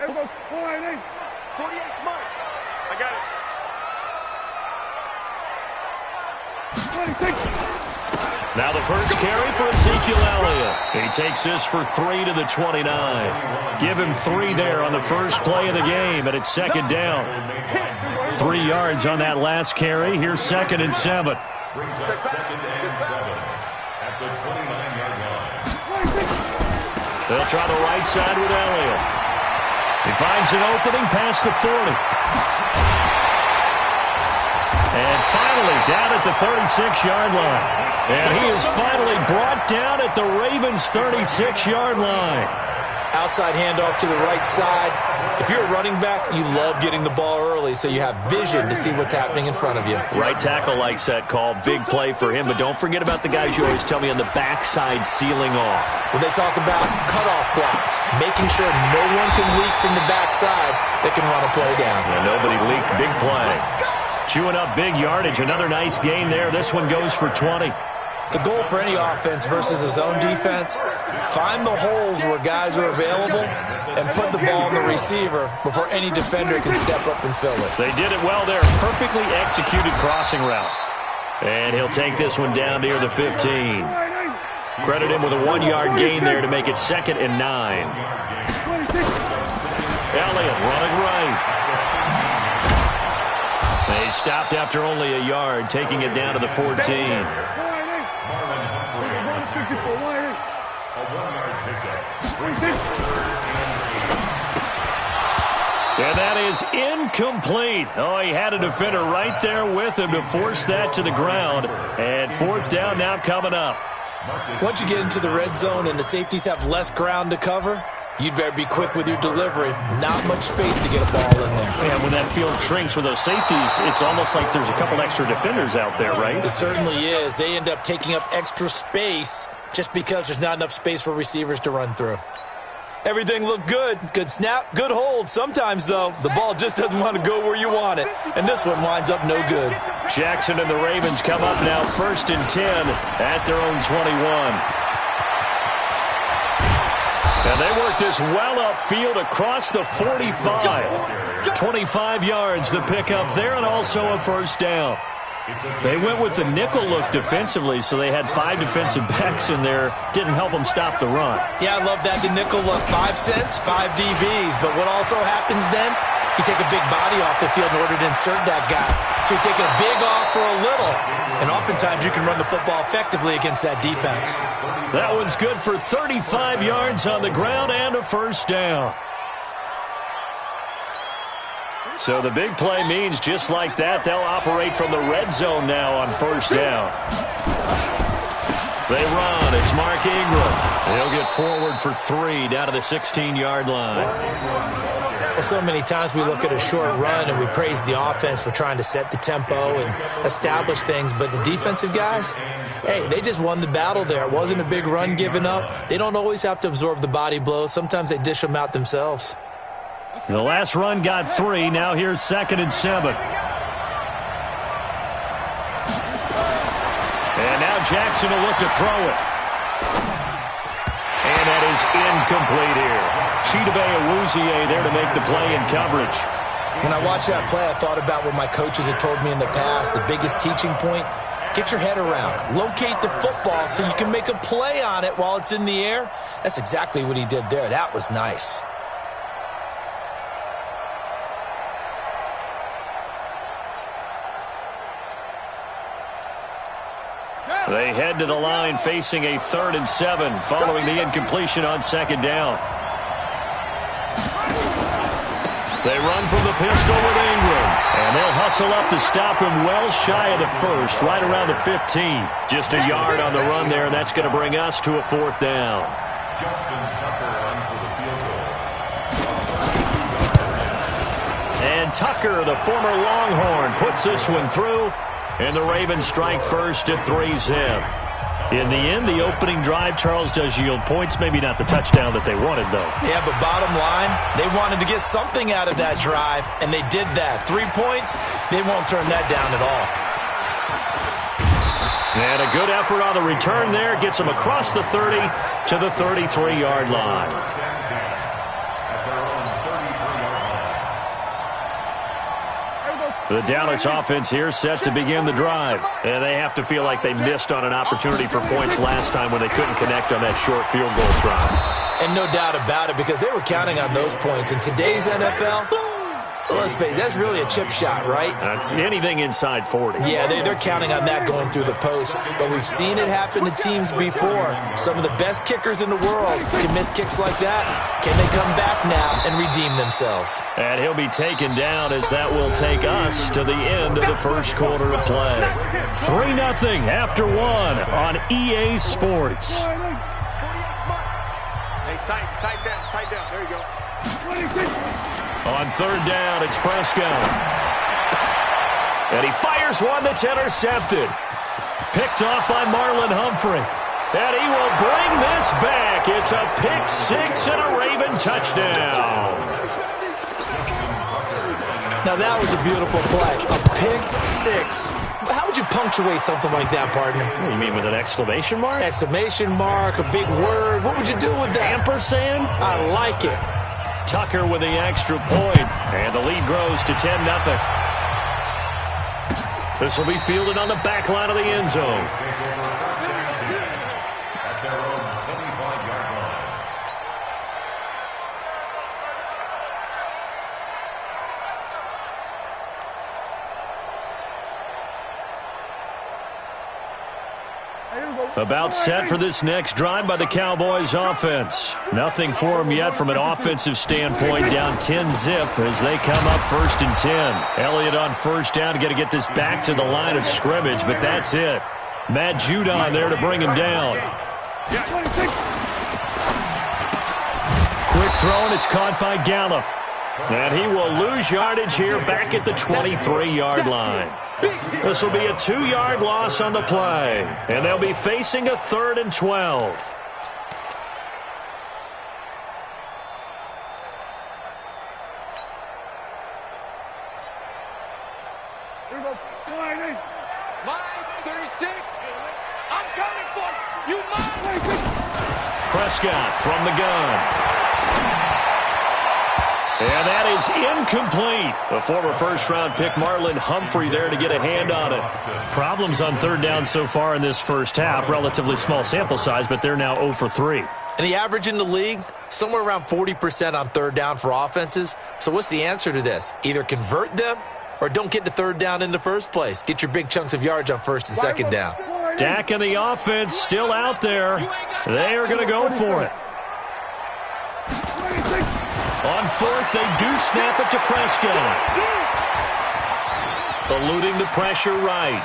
Everybody, 48. 48 Mike. I got it. Now the first carry for Ezekiel Elliott. He takes this for 3 to the 29. Give him 3 there on the first play of the game, and it's second down. 3 yards on that last carry. Here's 2nd and 7. Brings up 2nd and 7 at the 29-yard line. They'll try the right side with Elliott. He finds an opening past the 40. And finally down at the 36-yard line. And he is finally brought down at the Ravens' 36-yard line. Outside handoff to the right side. If you're a running back, you love getting the ball early so you have vision to see what's happening in front of you. Right tackle likes that call. Big play for him. But don't forget about the guys you always tell me on the backside sealing off. When they talk about cutoff blocks, making sure no one can leak from the backside that can run a play down. And nobody leaked. Big play. Chewing up big yardage. Another nice gain there. This one goes for 20. The goal for any offense versus his own defense, find the holes where guys are available and put the ball on the receiver before any defender can step up and fill it. They did it well there. Perfectly executed crossing route. And he'll take this one down near the 15. Credit him with a 1-yard gain there to make it 2nd and 9. Elliott running right. They stopped after only a yard, taking it down to the 14. And that is incomplete. Oh, he had a defender right there with him to force that to the ground. And 4th down now coming up. Once you get into the red zone and the safeties have less ground to cover, you'd better be quick with your delivery. Not much space to get a ball in there. And when that field shrinks with those safeties, it's almost like there's a couple extra defenders out there, right? It certainly is. They end up taking up extra space just because there's not enough space for receivers to run through. Everything looked good. Good snap, good hold. Sometimes, though, the ball just doesn't want to go where you want it. And this one winds up no good. Jackson and the Ravens come up now 1st and 10 at their own 21. And they work this well upfield across the 45. 25 yards the pickup there and also a 1st down. They went with the nickel look defensively, so they had 5 defensive backs in there. Didn't help them stop the run. Yeah, I love that. The nickel look. 5 cents, 5 DBs. But what also happens then, you take a big body off the field in order to insert that guy. So you're taking a big off for a little. And oftentimes you can run the football effectively against that defense. That one's good for 35 yards on the ground and a first down. So the big play means just like that, they'll operate from the red zone now on first down. They run. It's Mark Ingram. He'll get forward for 3 down to the 16-yard line. Well, so many times we look at a short run and we praise the offense for trying to set the tempo and establish things. But the defensive guys, hey, they just won the battle there. It wasn't a big run given up. They don't always have to absorb the body blows. Sometimes they dish them out themselves. The last run got 3. Now here's 2nd and 7. And now Jackson will look to throw it. And that is incomplete here. Chidobe Awuzie there to make the play in coverage. When I watched that play, I thought about what my coaches had told me in the past. The biggest teaching point, get your head around. Locate the football so you can make a play on it while it's in the air. That's exactly what he did there. That was nice. They head to the line facing a 3rd and 7 following the incompletion on 2nd down. They run from the pistol with Ingram, and they'll hustle up to stop him well shy of the 1st, right around the 15. Just a yard on the run there, and that's going to bring us to a 4th down. And Tucker, the former Longhorn, puts this one through. And the Ravens strike first at 3-zip. In the end, the opening drive, Charles, does yield points. Maybe not the touchdown that they wanted, though. Yeah, but bottom line, they wanted to get something out of that drive, and they did that. 3 points, they won't turn that down at all. And a good effort on the return there. Gets them across the 30 to the 33-yard line. The Dallas offense here set to begin the drive. And they have to feel like they missed on an opportunity for points last time when they couldn't connect on that short field goal try. And no doubt about it, because they were counting on those points. In today's NFL, let's face it, that's really a chip shot, right? That's anything inside 40. Yeah, they're counting on that going through the post. But we've seen it happen to teams before. Some of the best kickers in the world can miss kicks like that. Can they come back now and redeem themselves? And he'll be taken down as that will take us to the end of the first quarter of play. 3-0 after 1 on EA Sports. Hey, tight down. There you go. On 3rd down, it's Prescott. And he fires one that's intercepted. Picked off by Marlon Humphrey. And he will bring this back. It's a pick 6 and a Raven touchdown. Now that was a beautiful play. A pick 6. How would you punctuate something like that, partner? You mean with an exclamation mark? Exclamation mark, a big word. What would you do with that? Ampersand? I like it. Tucker with the extra point, and the lead grows to 10-0. This will be fielded on the back line of the end zone. About set for this next drive by the Cowboys offense. Nothing for them yet from an offensive standpoint. Down 10-zip as they come up 1st and 10. Elliott on 1st down. Got to get this back to the line of scrimmage, but that's it. Matt Judon there to bring him down. Quick throw, and it's caught by Gallup. And he will lose yardage here back at the 23-yard line. This will be a 2-yard loss on the play, and they'll be facing a 3rd and 12. Here we go. Line 36. I'm coming for you. Prescott from the gun. And that is incomplete. The former first-round pick Marlon Humphrey there to get a hand on it. Problems on third down so far in this first half. Relatively small sample size, but they're now 0 for 3. And the average in the league, somewhere around 40% on third down for offenses. So what's the answer to this? Either convert them or don't get to third down in the first place. Get your big chunks of yards on first and second down. Dak and the offense still out there. They are going to go for it. On fourth, they do snap it to Prescott. Eluding the pressure right.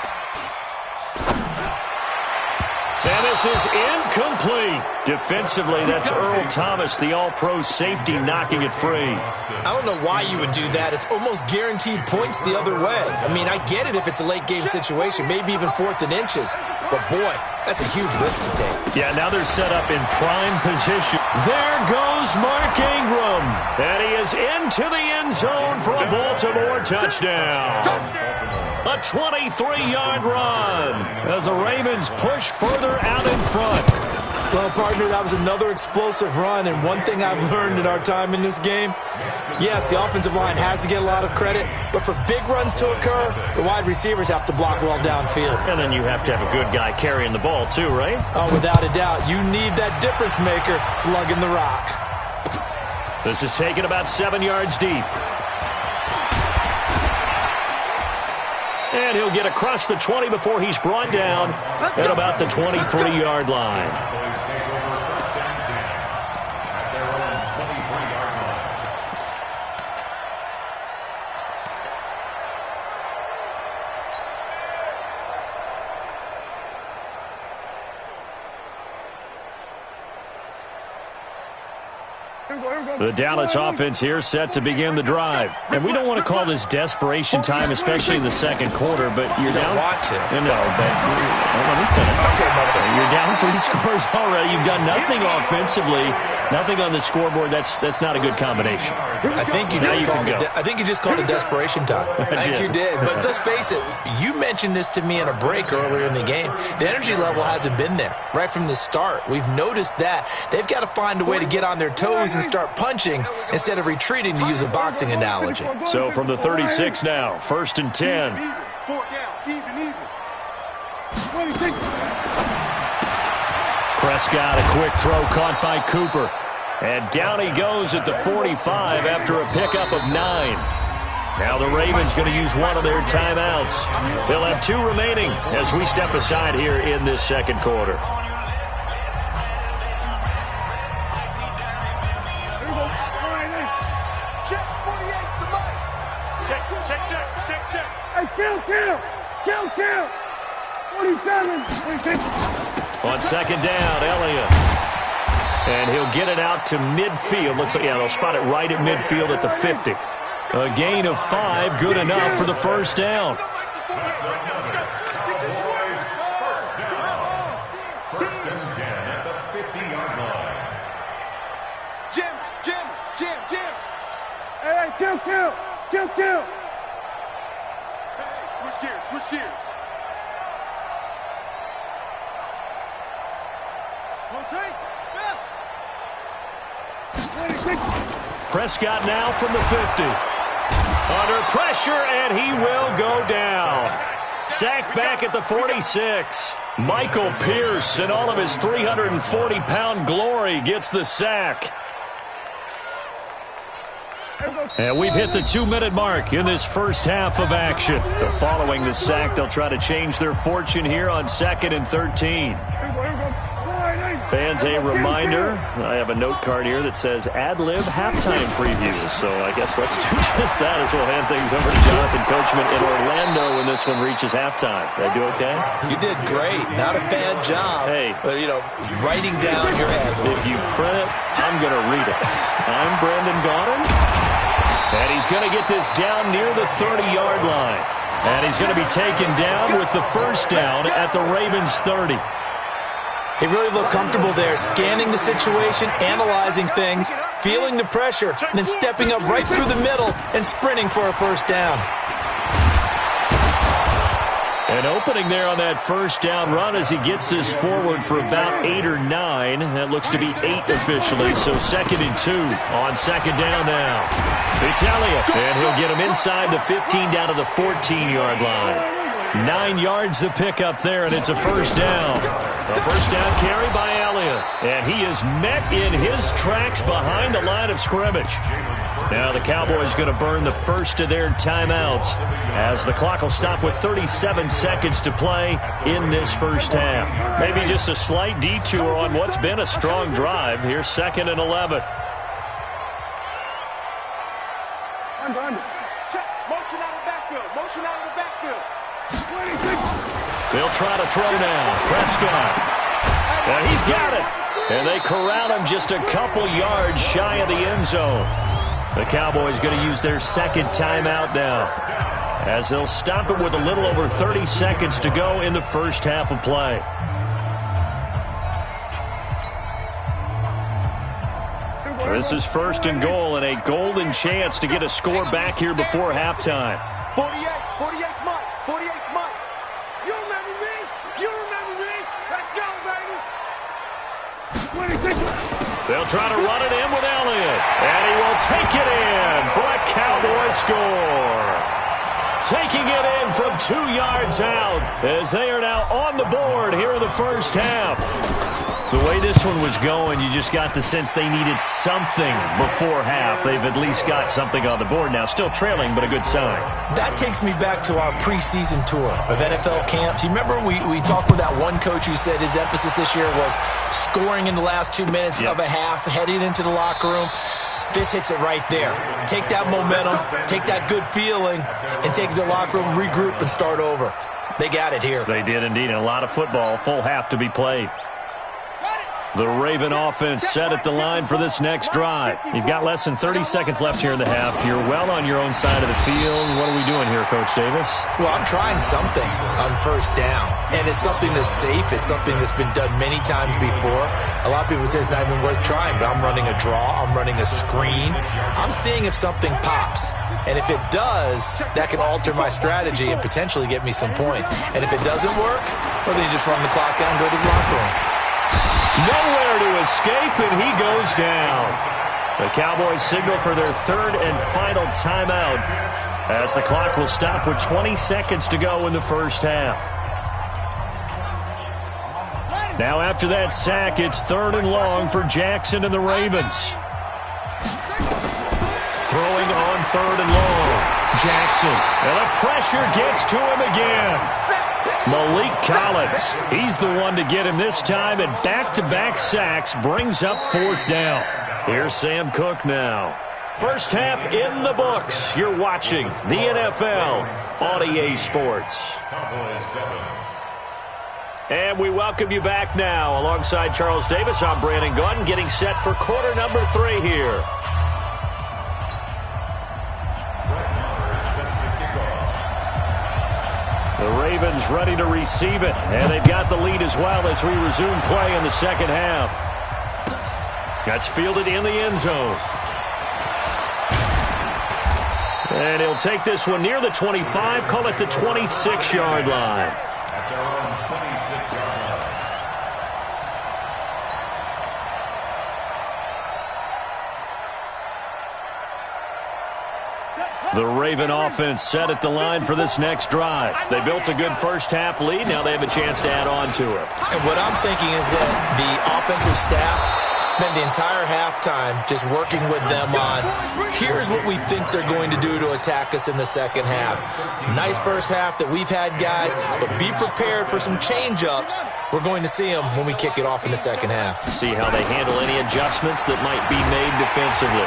And this is incomplete. Defensively, that's Earl Thomas, the all-pro safety, knocking it free. I don't know why you would do that. It's almost guaranteed points the other way. I mean, I get it if it's a late-game situation, maybe even 4th and inches. But, boy, that's a huge risk to take. Yeah, now they're set up in prime position. There goes Mark Ingram. And he is into the end zone for a Baltimore touchdown. A 23-yard run as the Ravens push further out in front. Well, partner, that was another explosive run, and one thing I've learned in our time in this game, yes, the offensive line has to get a lot of credit, but for big runs to occur, the wide receivers have to block well downfield. And then you have to have a good guy carrying the ball too, right? Oh, without a doubt. You need that difference maker lugging the rock. This is taken about 7 yards deep. And he'll get across the 20 before he's brought down at about the 23-yard line. The Dallas offense here set to begin the drive. And we don't want to call this desperation time, especially in the second quarter, but you're down. You don't want to. No, but let me finish. Okay, you're down 3 scores already. You've done nothing offensively, nothing on the scoreboard. That's not a good combination. I think you just called it desperation time. I think you did. But let's face it, you mentioned this to me in a break earlier in the game. The energy level hasn't been there right from the start. We've noticed that. They've got to find a way to get on their toes and start punching instead of retreating, to use a boxing analogy. So from the 36 now, 1st and 10. Prescott, a quick throw caught by Cooper. And down he goes at the 45 after a pickup of 9. Now the Ravens going to use one of their timeouts. They'll have 2 remaining as we step aside here in this second quarter. Kill. 47. On second down, Elliott. And he'll get it out to midfield. They'll spot it right at midfield at the 50. A gain of 5, good enough for the first down. First and 10 at the 50-yard line. Jim. Hey, kill. Hey, switch gears. Prescott now from the 50. Under pressure, and he will go down. Sacked back at the 46. Michael Pierce, in all of his 340-pound glory, gets the sack. And we've hit the 2-minute mark in this first half of action. Following the sack, they'll try to change their fortune here on 2nd and 13. Fans, a reminder, I have a note card here that says ad-lib halftime previews. So I guess let's do just that as we'll hand things over to Jonathan Coachman in Orlando when this one reaches halftime. Did I do okay? You did great. Not a bad job. Hey. Writing down your ad. If you print it, I'm going to read it. I'm Brendan Gaudin, and he's going to get this down near the 30-yard line. And he's going to be taken down with the first down at the Ravens 30. He really looked comfortable there, scanning the situation, analyzing things, feeling the pressure, and then stepping up right through the middle and sprinting for a first down. And An opening there on that first down run as he gets this forward for about 8 or 9. That looks to be 8 officially, so 2nd and 2 on 2nd down now. It's Elliott, and he'll get him inside the 15 down to the 14-yard line. 9 yards the pickup there, and it's a first down. A first down carry by Elliott, and he is met in his tracks behind the line of scrimmage. Now the Cowboys going to burn the first of their timeouts as the clock will stop with 37 seconds to play in this first half. Maybe just a slight detour on what's been a strong drive. Here's 2nd and 11. Under. Check. Motion out of the backfield. Motion out of the backfield. They'll try to throw now. Prescott. And he's got it. And they corral him just a couple yards shy of the end zone. The Cowboys going to use their 2nd timeout now, as they'll stop it with a little over 30 seconds to go in the first half of play. This is 1st and goal and a golden chance to get a score back here before halftime. 48th month. 48th month. You remember me? You remember me? Let's go, baby. They'll try to run it in with Elliott, and he will take it in for a Cowboy score. Taking it in from 2 yards out as they are now on the board here in the first half. The way this one was going, you just got the sense they needed something before half. They've at least got something on the board now. Still trailing, but a good sign. That takes me back to our preseason tour of NFL camps. You remember we talked with that one coach who said his emphasis this year was scoring in the last 2 minutes of a half, heading into the locker room. This hits it right there. Take that momentum, take that good feeling, and take it to the locker room, regroup, and start over. They got it here. They did indeed, and a lot of football, full half to be played. The Raven offense set at the line for this next drive. You've got less than 30 seconds left here in the half. You're well on your own side of the field. What are we doing here, Coach Davis? Well, I'm trying something on first down. And it's something that's safe. It's something that's been done many times before. A lot of people say it's not even worth trying, but I'm running a draw. I'm running a screen. I'm seeing if something pops. And if it does, that can alter my strategy and potentially get me some points. And if it doesn't work, well, then you just run the clock down and go to the locker room. Nowhere to escape, and he goes down. The Cowboys signal for their 3rd and final timeout as the clock will stop with 20 seconds to go in the first half. Now after that sack, it's 3rd and long for Jackson and the Ravens. Throwing on 3rd and long. Jackson. And the pressure gets to him again. Malik Collins, he's the one to get him this time, and back-to-back sacks brings up 4th down. Here's Sam Cook now. First half in the books. You're watching the NFL on EA Sports. And we welcome you back now. Alongside Charles Davis, I'm Brandon Gaudin, getting set for quarter number 3 here. The Ravens ready to receive it, and they've got the lead as well as we resume play in the second half. That's fielded in the end zone. And he'll take this one near the 25, call it the 26-yard line. At their own 26-yard line. The Raven offense set at the line for this next drive. They built a good first half lead. Now they have a chance to add on to it. And what I'm thinking is that the offensive staff spend the entire halftime just working with them on, here's what we think they're going to do to attack us in the second half. Nice first half that we've had, guys, but be prepared for some change-ups. We're going to see them when we kick it off in the second half. See how they handle any adjustments that might be made defensively.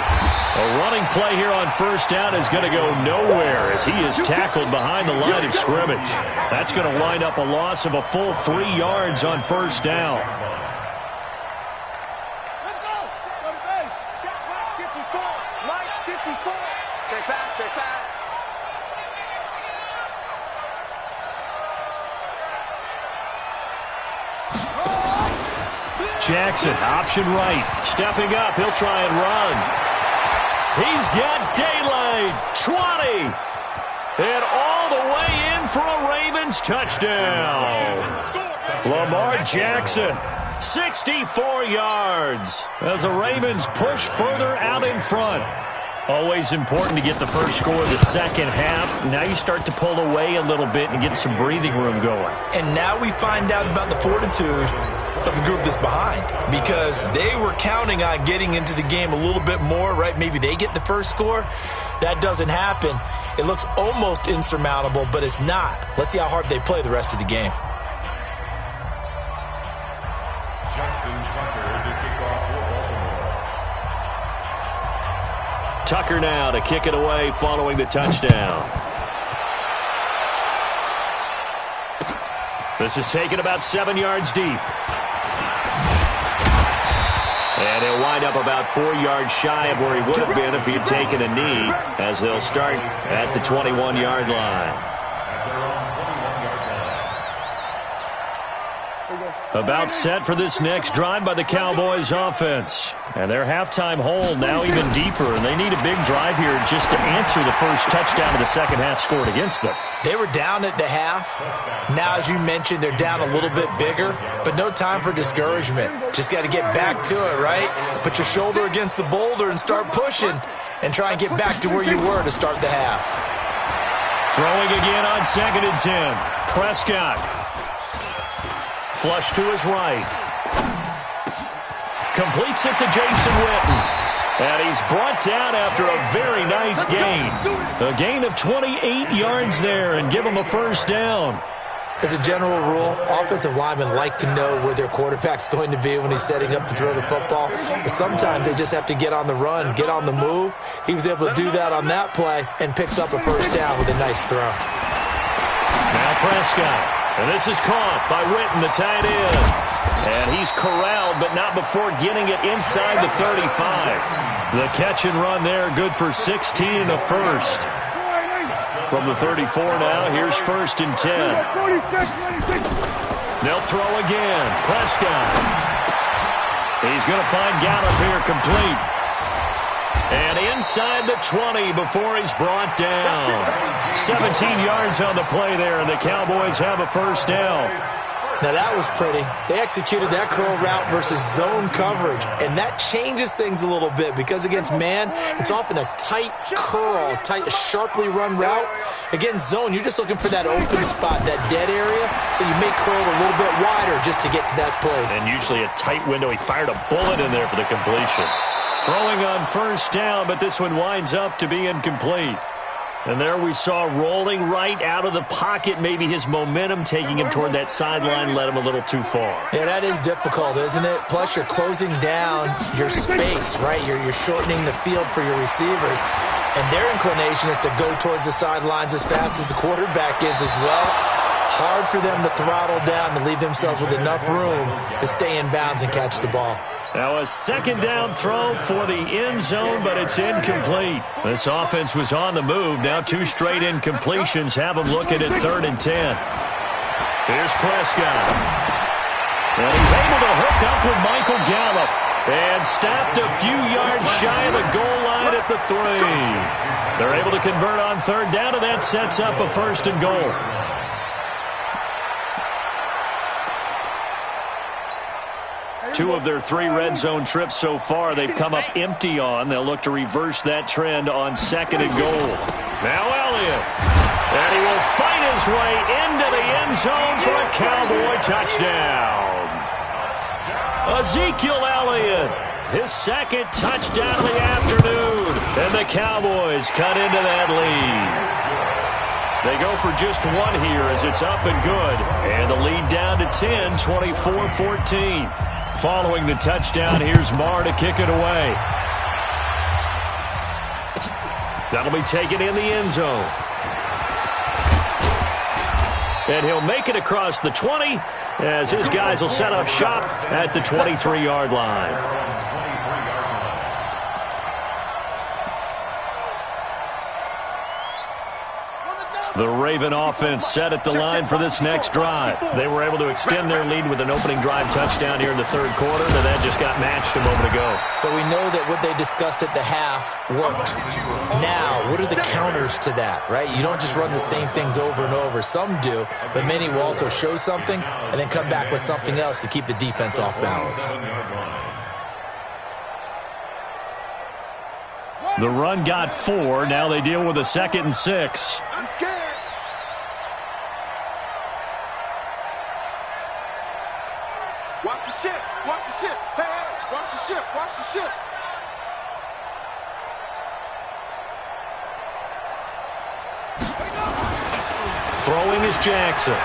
A running play here on first down is going to go nowhere as he is tackled behind the line of scrimmage. That's going to wind up a loss of a full 3 yards on first down. Jackson, option right. Stepping up, he'll try and run. He's got daylight. 20. And all the way in for a Ravens touchdown. Lamar Jackson, 64 yards as the Ravens push further out in front. Always important to get the first score of the second half. Now you start to pull away a little bit and get some breathing room going. And now we find out about the fortitude of the group that's behind, because they were counting on getting into the game a little bit more, right? Maybe they get the first score. That doesn't happen. It looks almost insurmountable, but it's not. Let's see how hard they play the rest of the game. Tucker now to kick it away following the touchdown. This is taken about 7 yards deep. And he'll wind up about 4 yards shy of where he would have been if he had taken a knee, as they'll start at the 21-yard line. About set for this next drive by the Cowboys offense. And their halftime hole now even deeper, and they need a big drive here just to answer the first touchdown of the second half scored against them. They were down at the half. Now, as you mentioned, they're down a little bit bigger, but no time for discouragement. Just got to get back to it, right? Put your shoulder against the boulder and start pushing and try and get back to where you were to start the half. Throwing again on 2nd and 10. Prescott. Flush to his right. Completes it to Jason Witten. And he's brought down after a very nice gain. A gain of 28 yards there, and give him a first down. As a general rule, offensive linemen like to know where their quarterback's going to be when he's setting up to throw the football. But sometimes they just have to get on the run, get on the move. He was able to do that on that play and picks up a first down with a nice throw. Now Prescott. And this is caught by Witten, the tight end. And he's corralled, but not before getting it inside the 35. The catch and run there, good for 16 and a first. From the 34 now, here's 1st and 10. They'll throw again. Prescott. He's going to find Gallup here complete. And inside the 20 before he's brought down. 17 yards on the play there, and the Cowboys have a first down. Now that was pretty. They executed that curl route versus zone coverage, and that changes things a little bit because against man, it's often a tight curl, tight, sharply run route. Against zone, you're just looking for that open spot, that dead area, so you may curl a little bit wider just to get to that place. And usually a tight window. He fired a bullet in there for the completion. Throwing on first down, but this one winds up to be incomplete. And there we saw rolling right out of the pocket. Maybe his momentum taking him toward that sideline led him a little too far. Yeah, that is difficult, isn't it? Plus, you're closing down your space, right? You're shortening the field for your receivers. And their inclination is to go towards the sidelines as fast as the quarterback is as well. Hard for them to throttle down to leave themselves with enough room to stay in bounds and catch the ball. Now a second down throw for the end zone, but it's incomplete. This offense was on the move. Now 2 straight incompletions have them looking at 3rd and 10. Here's Prescott. And he's able to hook up with Michael Gallup. And stopped a few yards shy of the goal line at the 3. They're able to convert on 3rd down, and that sets up a 1st and goal. Two of their 3 red zone trips so far they've come up empty on. They'll look to reverse that trend on 2nd and goal. Now Elliott. And he will fight his way into the end zone for a Cowboy touchdown. Ezekiel Elliott, his 2nd touchdown of the afternoon. And the Cowboys cut into that lead. They go for just 1 here as it's up and good. And the lead down to 10, 24-14. Following the touchdown, here's Marr to kick it away. That'll be taken in the end zone. And he'll make it across the 20 as his guys will set up shop at the 23-yard line. The Raven offense set at the line for this next drive. They were able to extend their lead with an opening drive touchdown here in the third quarter, but that just got matched a moment ago. So we know that what they discussed at the half worked. Now, what are the counters to that, right? You don't just run the same things over and over. Some do, but many will also show something and then come back with something else to keep the defense off balance. The run got 4. Now they deal with a 2nd and 6. I'm scared. Watch the ship. Watch the ship. Hey, hey, watch the ship. Watch the ship. Throwing is Jackson.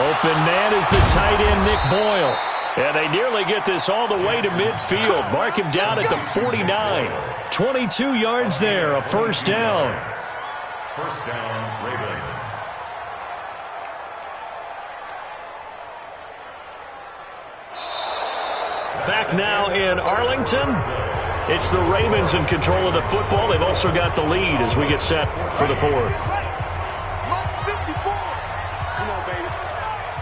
Open man is the tight end, Nick Boyle. And they nearly get this all the way to midfield. Mark him down at the 49. 22 yards there, a first down. First down, Ravens. Back now in Arlington. It's the Ravens in control of the football. They've also got the lead as we get set for the fourth. 54. Come on, baby.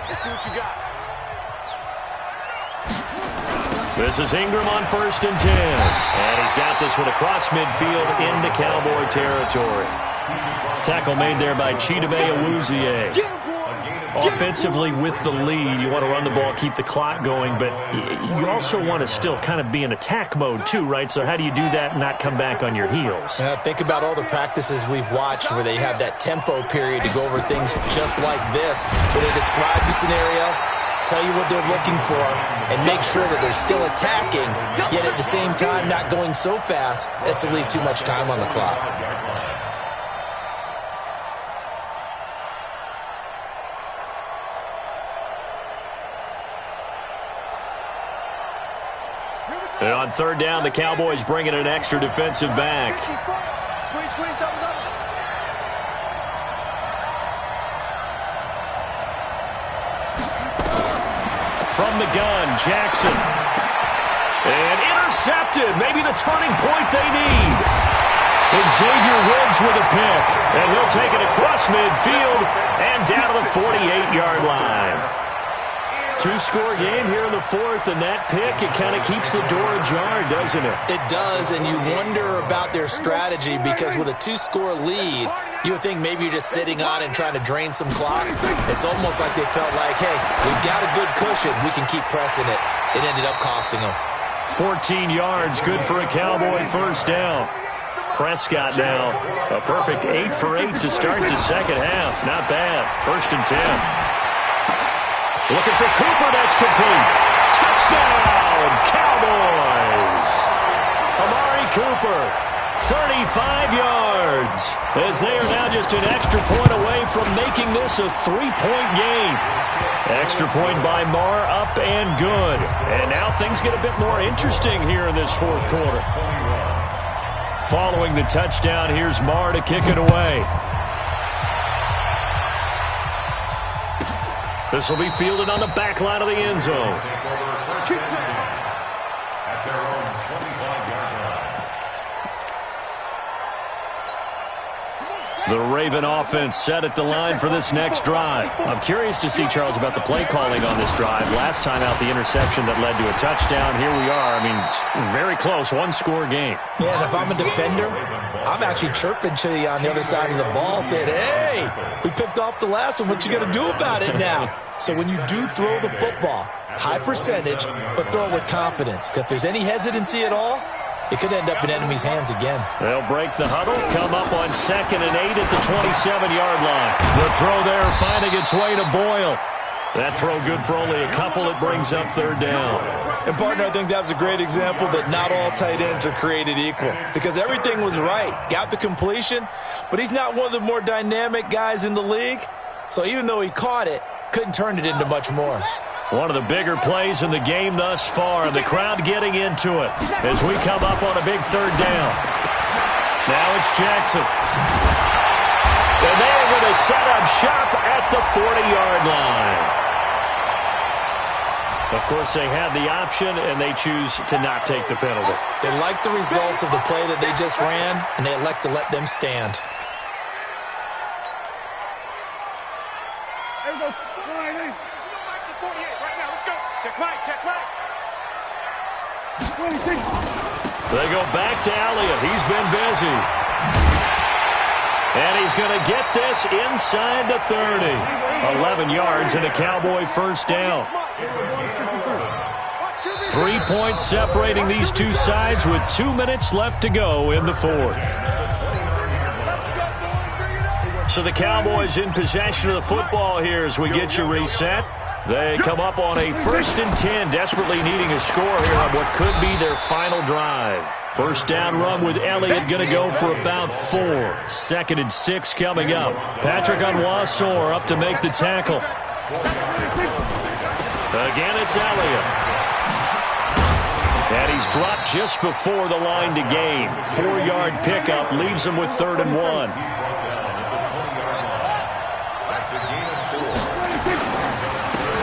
Let's see what you got. This is Ingram on 1st and 10. And he's got this one across midfield into Cowboy territory. Tackle made there by Chidobe Awuzie. Offensively with the lead, you want to run the ball, keep the clock going, but you also want to still kind of be in attack mode too, right? So how do you do that and not come back on your heels? Think about all the practices we've watched where they have that tempo period to go over things just like this, where they describe the scenario, tell you what they're looking for, and make sure that they're still attacking, yet at the same time not going so fast as to leave too much time on the clock. And on 3rd down, the Cowboys bring in an extra defensive back. Squeeze, double. From the gun, Jackson. And intercepted. Maybe the turning point they need. Xavier Woods with a pick. And he'll take it across midfield and down to the 48-yard line. 2-score game here in the fourth, and that pick, it kind of keeps the door ajar, doesn't it? It does, and you wonder about their strategy because with a 2-score lead, you would think maybe you're just sitting on and trying to drain some clock. It's almost like they felt like, hey, we've got a good cushion. We can keep pressing it. It ended up costing them. 14 yards, good for a Cowboy first down. Prescott now, a perfect 8 for 8 to start the second half. Not bad. 1st and 10. Looking for Cooper, that's complete. Touchdown, Cowboys. Amari Cooper, 35 yards. As they are now just an extra point away from making this a 3-point game. Extra point by Marr, up and good. And now things get a bit more interesting here in this fourth quarter. Following the touchdown, here's Marr to kick it away. This will be fielded on the back line of the end zone. At their own 25-yard line. The Raven offense set at the line for this next drive. I'm curious to see, Charles, about the play calling on this drive. Last time out, the interception that led to a touchdown. Here we are. I mean, very close, 1-score game. Yeah, and if I'm a defender, I'm actually chirping to you on the other side of the ball, saying, hey, we picked off the last one. What you going to do about it now? So when you do throw the football, high percentage, but throw it with confidence. Because if there's any hesitancy at all, it could end up in enemy's hands again. They'll break the huddle, come up on 2nd and 8 at the 27-yard line. The throw there finding its way to Boyle. That throw good for only a couple. It brings up 3rd down. And, partner, I think that was a great example that not all tight ends are created equal. Because everything was right. Got the completion, but he's not one of the more dynamic guys in the league. So even though he caught it, couldn't turn it into much more. One of the bigger plays in the game thus far, and the crowd getting into it as we come up on a big 3rd down. Now it's Jackson. And they're going to set up shop at the 40-yard line. Of course, they had the option, and they choose to not take the penalty. They like the results of the play that they just ran, and they elect to let them stand. There we go. All right, hey. Back to 48 right now. Let's go. Check right, check right. 26. They go back to Elliott. He's been busy. And he's going to get this inside the 30. 11 yards and a Cowboy first down. 3 points separating these two sides with 2 minutes left to go in the fourth. So the Cowboys in possession of the football here as we get you reset. They come up on a 1st and 10, desperately needing a score here on what could be their final drive. First down run with Elliott going to go for about 4. 2nd and 6 coming up. Patrick Onwuasor up to make the tackle. Again, it's Elliott. And he's dropped just before the line to gain. 4-yard pickup leaves him with 3rd and 1.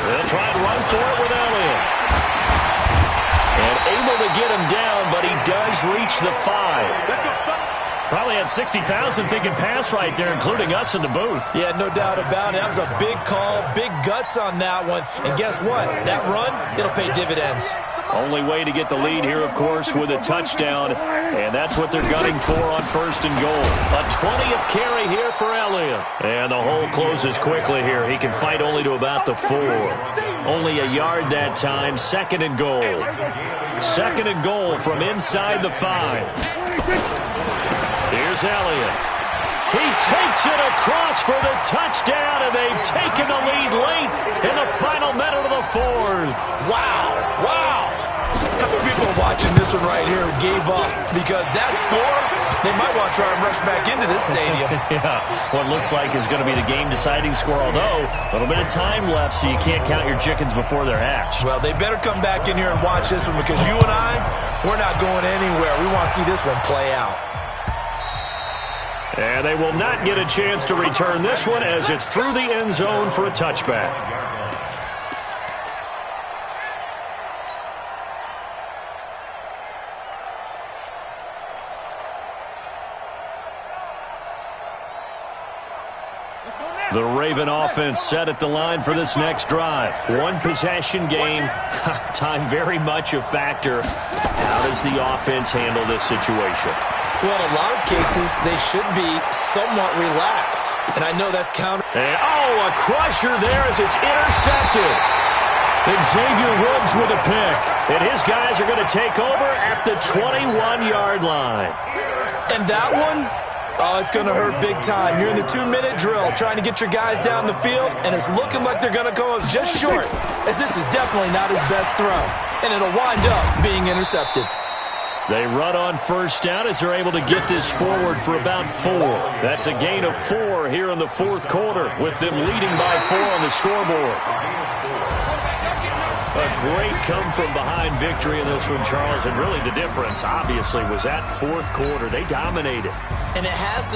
They'll try and run for it with Elliott. And able to get him down, but he does reach the 5. Probably had 60,000 thinking pass right there, including us in the booth. Yeah, no doubt about it. That was a big call, big guts on that one. And guess what? That run, it'll pay dividends. Only way to get the lead here, of course, with a touchdown. And that's what they're gunning for on 1st and goal. A 20th carry here for Elliott. And the hole closes quickly here. He can fight only to about the 4. Only a yard that time. 2nd and goal. 2nd and goal from inside the 5. Here's Elliott. He takes it across for the touchdown, and they've taken the lead late in the final minute of the 4th. Wow. Wow. How many people are watching this one right here who gave up? Because that score, they might want to try and rush back into this stadium. Yeah, what looks like is going to be the game-deciding score, although a little bit of time left, so you can't count your chickens before they're hatched. Well, they better come back in here and watch this one, because you and I, we're not going anywhere. We want to see this one play out. And they will not get a chance to return this one as it's through the end zone for a touchback. The Raven offense set at the line for this next drive. One possession game. Time very much a factor. How does the offense handle this situation? Well, in a lot of cases, they should be somewhat relaxed. And I know that's counter. And, a crusher there as it's intercepted. Xavier Woods with a pick. And his guys are going to take over at the 21-yard line. And that one, it's going to hurt big time. You're in the 2-minute drill trying to get your guys down the field, and it's looking like they're going to come up just short, as this is definitely not his best throw. And it'll wind up being intercepted. They run on first down as they're able to get this forward for about 4. That's a gain of 4 here in the 4th quarter, with them leading by 4 on the scoreboard. A great come-from-behind victory in this one, Charles, and really the difference, obviously, was that 4th quarter. They dominated. And it has